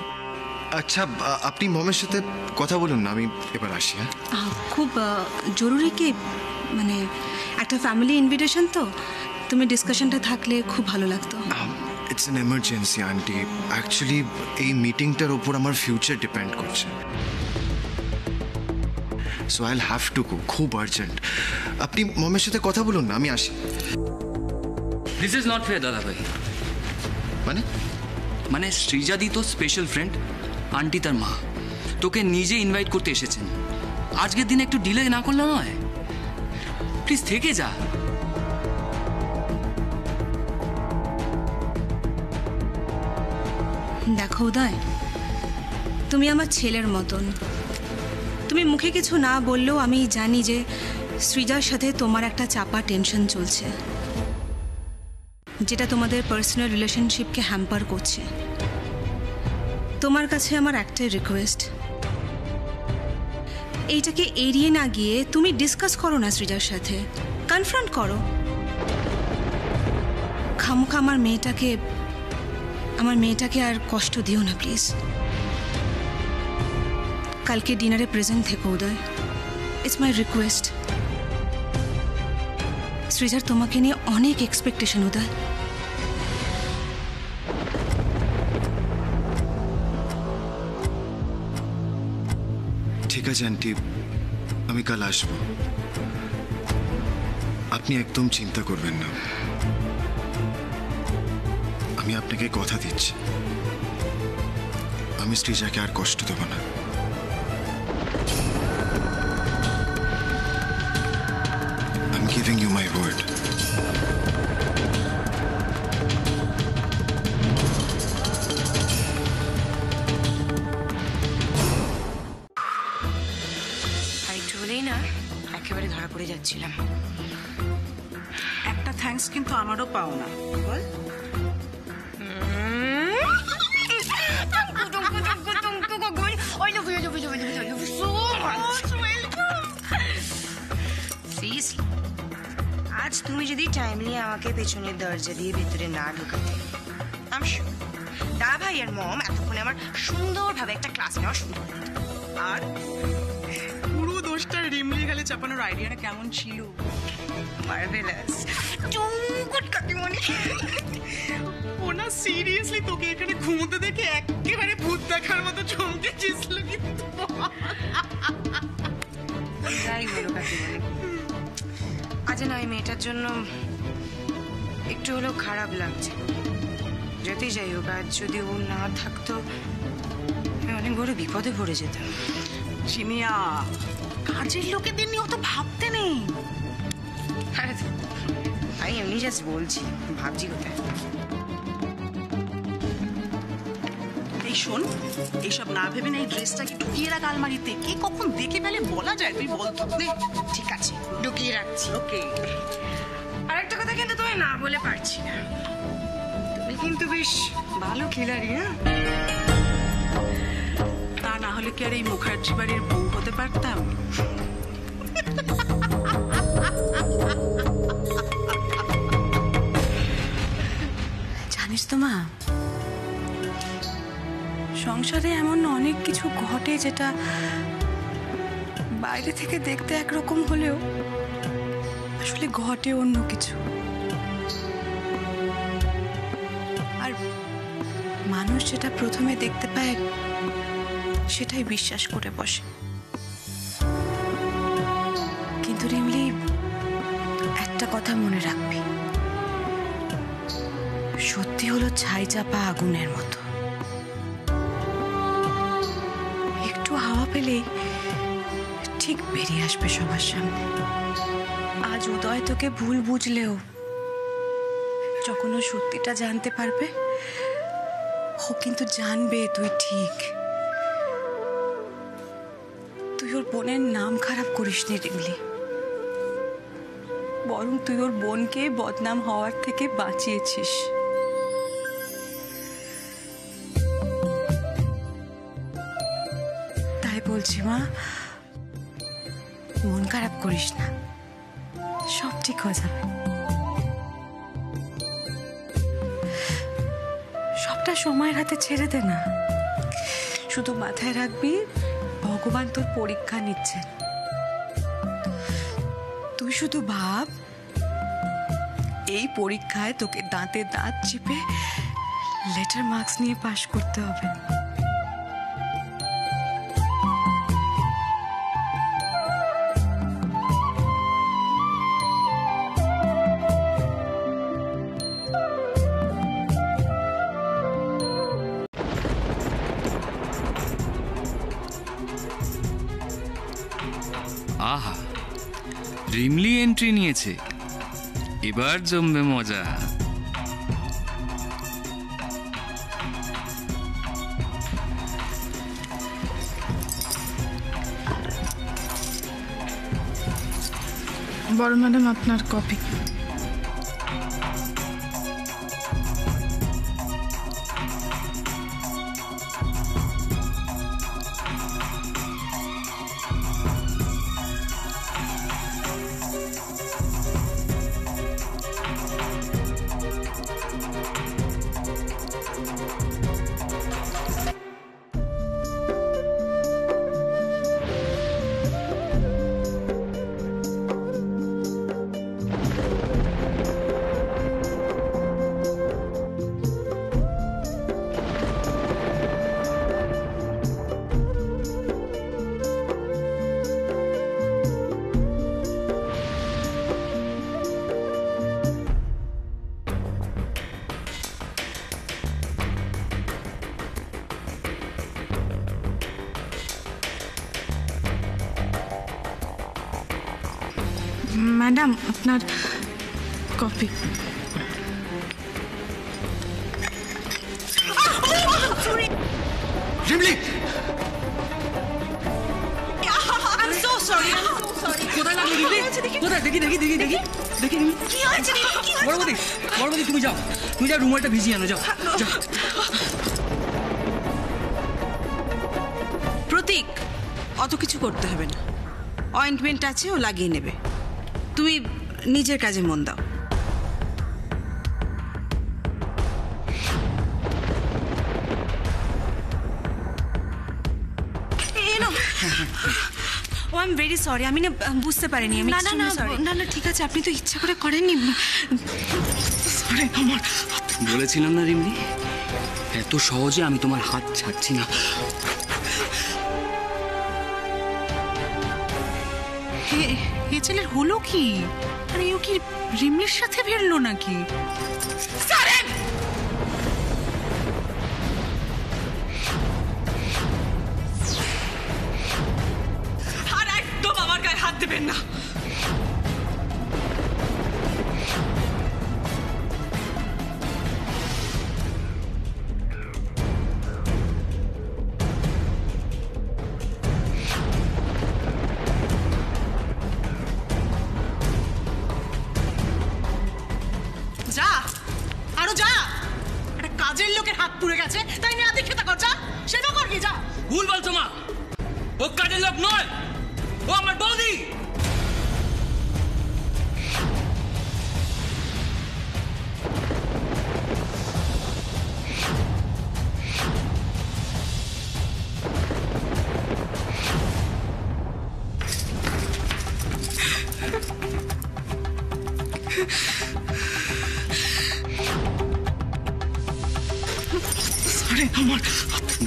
আচ্ছা, আপনি মমের সাথে কথা বলুন না, আমি এবার আসি। হ্যাঁ, খুব জরুরি কি, মানে একটা ফ্যামিলি ইনভিটেশন তো, তুমি ডিসকাশনটা থাকলে খুব ভালো লাগতো। It's an emergency aunty. Actually এই মিটিংটার ওপর আমার ফিউচার ডিপেন্ড করছে, so I will have to গো। খুব আর্জেন্ট। আপনি মমের সাথে কথা বলুন না, আমি আসি। দিস ইজ নট ফেয়ার দাদা ভাই। মানে সৃজাদি তো স্পেশাল ফ্রেন্ড, আন্টি তার মা, তোকে নিজে ইনভাইট করতে এসেছেন। আজকের দিনে একটু ডিলে না করলে নয়, প্লিজ থেকে যা। দেখো উদয়, তুমি আমার ছেলের মতন। তুমি মুখে কিছু না বললেও আমি জানি যে সৃজার সাথে তোমার একটা চাপা টেনশন চলছে, যেটা তোমাদের পার্সোনাল রিলেশনশিপকে হ্যাম্পার করছে। তোমার কাছে আমার একটাই রিকোয়েস্ট, এইটাকে এড়িয়ে না গিয়ে তুমি ডিসকাস করো না সৃজার সাথে, কনফ্রন্ট করো। খামোখা আমার মেয়েটাকে আর কষ্ট দিও না প্লিজ। কালকে ডিনারে প্রেজেন্ট থেকো উদয়, ইটস মাই রিকোয়েস্ট। সৃজার তোমাকে নিয়ে অনেক এক্সপেকটেশন উদয়। ঠিক আছে আন্টি, আমি কাল আসবো। আপনি একদম চিন্তা করবেন না, আমি আপনাকে কথা দিচ্ছি, আমি সৃজাকে আর কষ্ট দেব না। I'm giving you my word. একটু হলেই না একেবারে ধরা পড়ে যাচ্ছিলাম। একটা থ্যাঙ্কস কিন্তু আমারও পাও না, বল। আজ তুমি যদি টাইমলি আমাকে পেছনের দরজা দিয়ে ভেতরে না ঢুকাতে, আমি শিওর দা ভাই আর মম এতক্ষণে আমার সুন্দরভাবে একটা ক্লাস নেওয়া শুরু করে দিত। আর পুরো দোষটা রিমলি গালে চাপানোর আইডিয়াটা কেমন ছিল? মার্ভেলাস। চুমকুট কাকিমণি। ও না সিরিয়াসলি তোকে এখানে ঘুমোতে দেখে একেবারে ভূত দেখার মতো চমকে গেছিল কিন্তু। যাই বলো কাকিমণি, আজ না এই মেয়েটার জন্য একটু হলেও খারাপ লাগছে। যদি যাই হোক, আজ যদি ও না থাকতো আমি অনেক বড় বিপদে পড়ে যেতাম। চিনিয়া, কাজের লোকেদের নিয়ে অত ভাবতে নেই। আমি এমনি জাস্ট বলছি, ভাবছি কোথায়। এই শোন, এইসব না ভেবে না এই ড্রেসটাকে ঢুকিয়ে রাখ আলমারিতে, কে কখন দেখে ফেলে বলা যায়, তুই বল তো। ঠিক আছে, ঢুকিয়ে রাখছি। ওকে। আর একটা কথা কিন্তু তুমি না বলে পারছি না, তুমি কিন্তু বেশ ভালো খিলাড়ি। হ্যাঁ, তা না হলে কি আর এই মুখার্জি বাড়ির বউ হতে পারতাম? জানিস তো মা, সংসারে এমন অনেক কিছু ঘটে যেটা বাইরে থেকে দেখতে একরকম হলেও আসলে ঘটে অন্য কিছু। আর মানুষ যেটা প্রথমে দেখতে পায় সেটাই বিশ্বাস করে বসে। কিন্তু রিমলি, একটা কথা মনে রাখবি, সত্যি হলো ছাই চাপা আগুনের মতো, একটু হাওয়া পেলেই ঠিক বেরিয়ে আসবে সবার সামনে। আজ উদয় তোকে ভুল বুঝলেও যখন ও সত্যিটা জানতে পারবে, ও কিন্তু জানবে তুই ঠিক। তুই ওর বোনের নাম খারাপ করিস নি রিমলি, বরং তুই ওর বোনকে বদনাম হওয়ার থেকে বাঁচিয়েছিস। তাই বলছি মা, মন খারাপ করিস না, সব ঠিক হয়ে যাবে। সবটা সময়ের হাতে ছেড়ে দে না, শুধু মাথায় রাখবি ভগবান তোর পরীক্ষা নিচ্ছেন। তুই শুধু ভাব, এই পরীক্ষায় তোকে দাঁতে দাঁত চিপে লেটার মার্কস নিয়ে পাশ করতে হবে। আহা, রিমলি এন্ট্রি নিয়েছে, এবার জমবে মজা। বড় ম্যাডাম আপনার কপি। ম্যাডাম আপনার copy. Rimli, I'm so sorry. কোথায় লাগলো রিমলি? কোথায়? দেখি দেখি দেখি দেখি দেখি রিমলি। কি হয়েছে? বড়বদি, বড়বদি তুমি যাও, রুমালটা ভিজিয়ে আনো, যাও যাও। প্রতীক, অত কিছু করতে হবে না, অয়েন্টমেন্ট আছে, ও লাগিয়ে নেবে। তুমি নিজের কাজে মন দাও। ও আই এম ভেরি সরি, আমি না বুঝতে পারিনি। আমি না না না না না ঠিক আছে, আপনি তো ইচ্ছা করে করেননি। সরি, আমার বলেছিলাম না রিমলি, এত সহজে আমি তোমার হাত ছাড়ছি না। এ ছেলের হলো কি? আরে ও কি রিমলির সাথে ফিরলো নাকি? আর একদম আমার গায়ে হাত দেবেন না। যা, আরো যা। একটা কাজের লোকের হাত পুড়ে গেছে, তাই নিয়ে আদি খেতা কর, যা সেবা কর কি, যা। ভুল বলছো মা, ও কাজের লোক নয়, ও আমার বৌদি।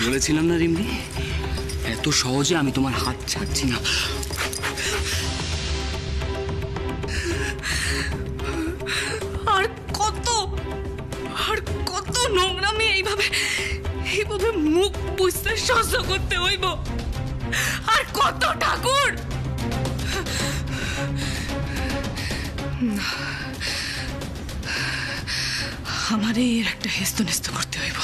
বলেছিলাম না রিমলি, এত সহজে আমি তোমার হাত ছাড়ছি না। আর কত নোংরামি এইভাবে মুখ বুঝতে সহ্য করতে হইব? আর কত ঠাকুর? আমার এর একটা হেস্ত নেস্ত করতে হইব।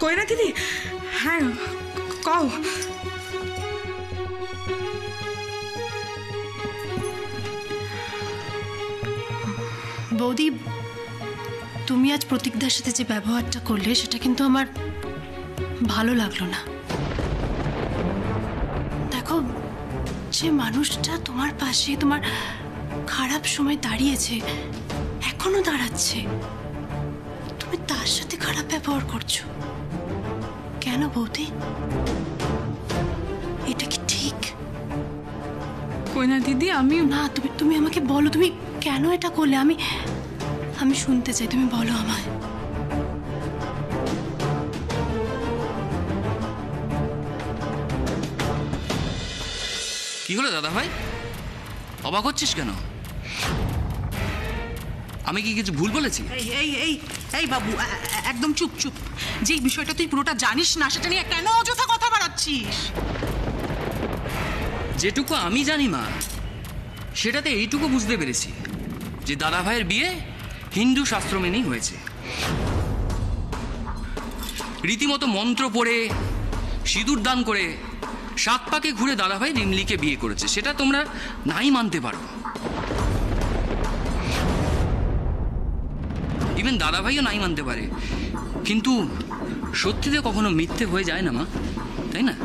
কই না দিদি? হ্যাঁ কও। বৌদি, তুমি আজ প্রতীকদার সাথে যে ব্যবহারটা করলে সেটা কিন্তু আমার ভালো লাগলো না। দেখো, যে মানুষটা তোমার পাশে তোমার খারাপ সময় দাঁড়িয়েছে, এখনো দাঁড়াচ্ছে, তুমি তুমি তার সাথে খারাপ ব্যবহার করছো কেন বৌদি? এটা কি ঠিক? কই না দিদি, আমি না, তুমি আমাকে বলো তুমি কেন এটা করলে। আমি শুনতে চাই, তুমি বলো আমায়। কি হলো দাদা ভাই, অবাক হচ্ছিস কেন? আমি কি কিছু ভুল বলেছি? এই এই এই এই বাবু, একদম চুপ চুপ। যে বিষয়টা তুই পুরোটা জানিস না সেটা নিয়ে কেন অযথা কথা বাড়াচ্ছিস? যেটুকু আমি জানি মা, সেটাতে এইটুকু বুঝতে পেরেছি যে দাদা ভাইয়ের বিয়ে হিন্দু শাস্ত্র মেনেই হয়েছে। রীতিমতো মন্ত্র পড়ে সিঁদুর দান করে 7 পাকে ঘুরে দাদা ভাই রিমলিকে বিয়ে করেছে। সেটা তোমরা নাই মানতে পারো, ইভেন দাদা ভাইও নাই মানতে পারে, কিন্তু সত্যিতে কখনো মিথ্যে হয়ে যায় না মা, তাই না?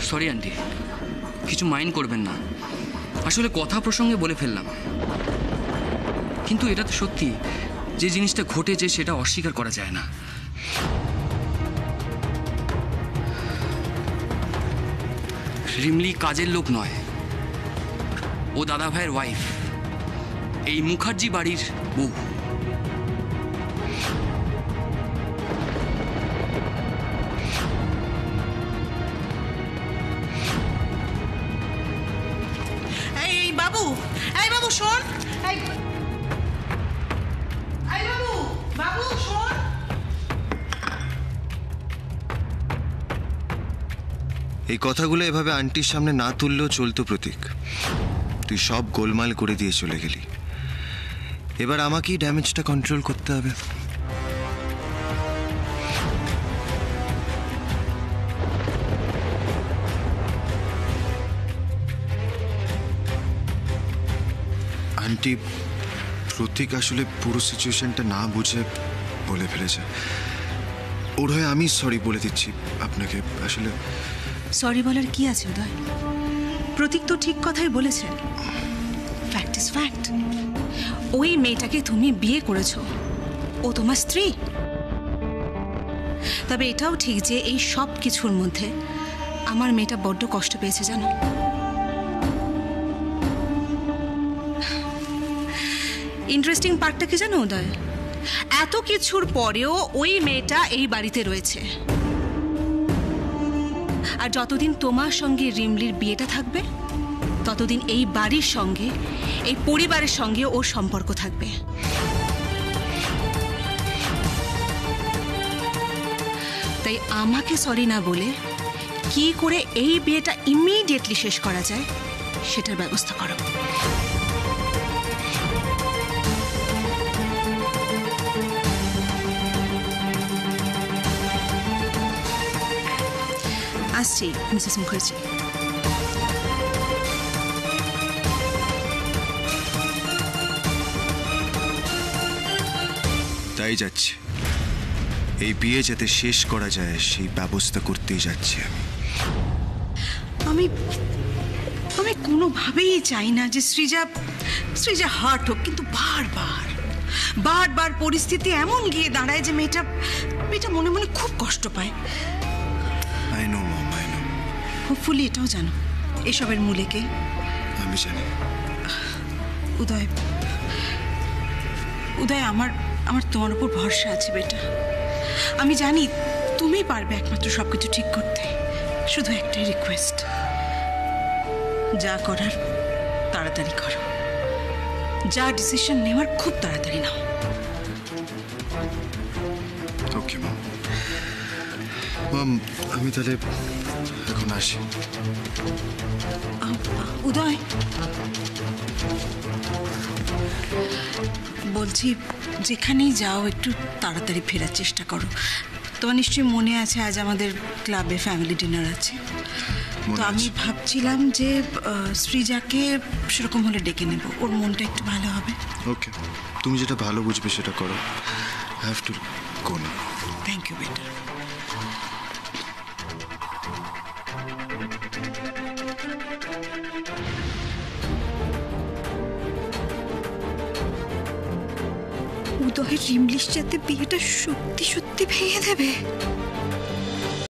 সরি আন্টি, কিছু মাইন্ড করবেন না, আসলে কথা প্রসঙ্গে বলে ফেললাম। কিন্তু এটা তো সত্যি, যে জিনিসটা ঘটেছে সেটা অস্বীকার করা যায় না। রিমলি কাজের লোক নয়, ও দাদা ভাইয়ের ওয়াইফ, এই মুখার্জি বাড়ির বউ। এই বাবু, এই বাবু শোন, এই বাবু, বাবু শোন। এই কথাগুলো এভাবে আন্টির সামনে না তুললেও চলতো প্রতীক। তুই সব গোলমাল করে দিয়ে চলে গেলি, এবার আমাকেই ড্যামেজটা কন্ট্রোল করতে হবে। আন্টি, প্রতীক আসলে পুরো সিচুয়েশনটা না বুঝে বলে ফেলেছে। ওর হয়ে আমি সরি বলে দিচ্ছি আপনাকে। আসলে সরি বলার কি আছে উদয়? প্রতীক তো ঠিক কথাই বলেছে। Fact is fact. ওই মেয়েটাকে তুমি বিয়ে করেছো, ও তোমার স্ত্রী। তবে এটাও ঠিক যে এই সব কিছুর মধ্যে আমার মেয়েটা বড্ড কষ্ট পেয়েছে জানো। ইন্টারেস্টিং পার্টটা কি জানো উদয়? এত কিছুর পরেও ওই মেয়েটা এই বাড়িতে রয়েছে, আর যতদিন তোমার সঙ্গে রিমলির বিয়েটা থাকবে ততদিন এই বাড়ির সঙ্গে, এই পরিবারের সঙ্গে ওর সম্পর্ক থাকবে। তাই আমাকে সরি না বলে কি করে এই বিয়েটা ইমিডিয়েটলি শেষ করা যায় সেটার ব্যবস্থা করো। আসছি মিসেস মুখার্জি। তাই যাচ্ছে, এই বিয়ে যাতে শেষ করা যায় সেই ব্যবস্থা করতেই যাচ্ছি আমি আমি কোনোভাবেই চাই না যে সৃজা হার্ট হোক, কিন্তু বারবার পরিস্থিতি এমন গিয়ে দাঁড়ায় যে মেয়েটা মনে মনে খুব কষ্ট পায়। I know mom, I know. Hopefully এটাও জানো এসবের মূলে কে? আমি জানি। উদয়, আমার তোমার উপর ভরসা আছে বেটা। আমি জানি তুমি পারবে একমাত্র সবকিছু ঠিক করতে। শুধু একটাই রিকোয়েস্ট, যা করার তাড়াতাড়ি করো, যা ডিসিশন নেওয়ার খুব তাড়াতাড়ি নাও। ওকে মম। মম, আমি তাহলে এখন আসি। উদয়, বলছি যেখানেই যাও একটু তাড়াতাড়ি ফেরার চেষ্টা করো। তোমার নিশ্চয়ই মনে আছে আজ আমাদের ক্লাবে ফ্যামিলি ডিনার আছে। তো আমি ভাবছিলাম যে সৃজাকে সেরকম হলে ডেকে নেব, ওর মনটা একটু ভালো হবে। ওকে, তুমি যেটা ভালো বুঝবে সেটা করো। I have to go now. Thank you বেটা। উদয়ের রিমলির সাথে বিয়েটা সত্যি সত্যি ভেঙে দেবে।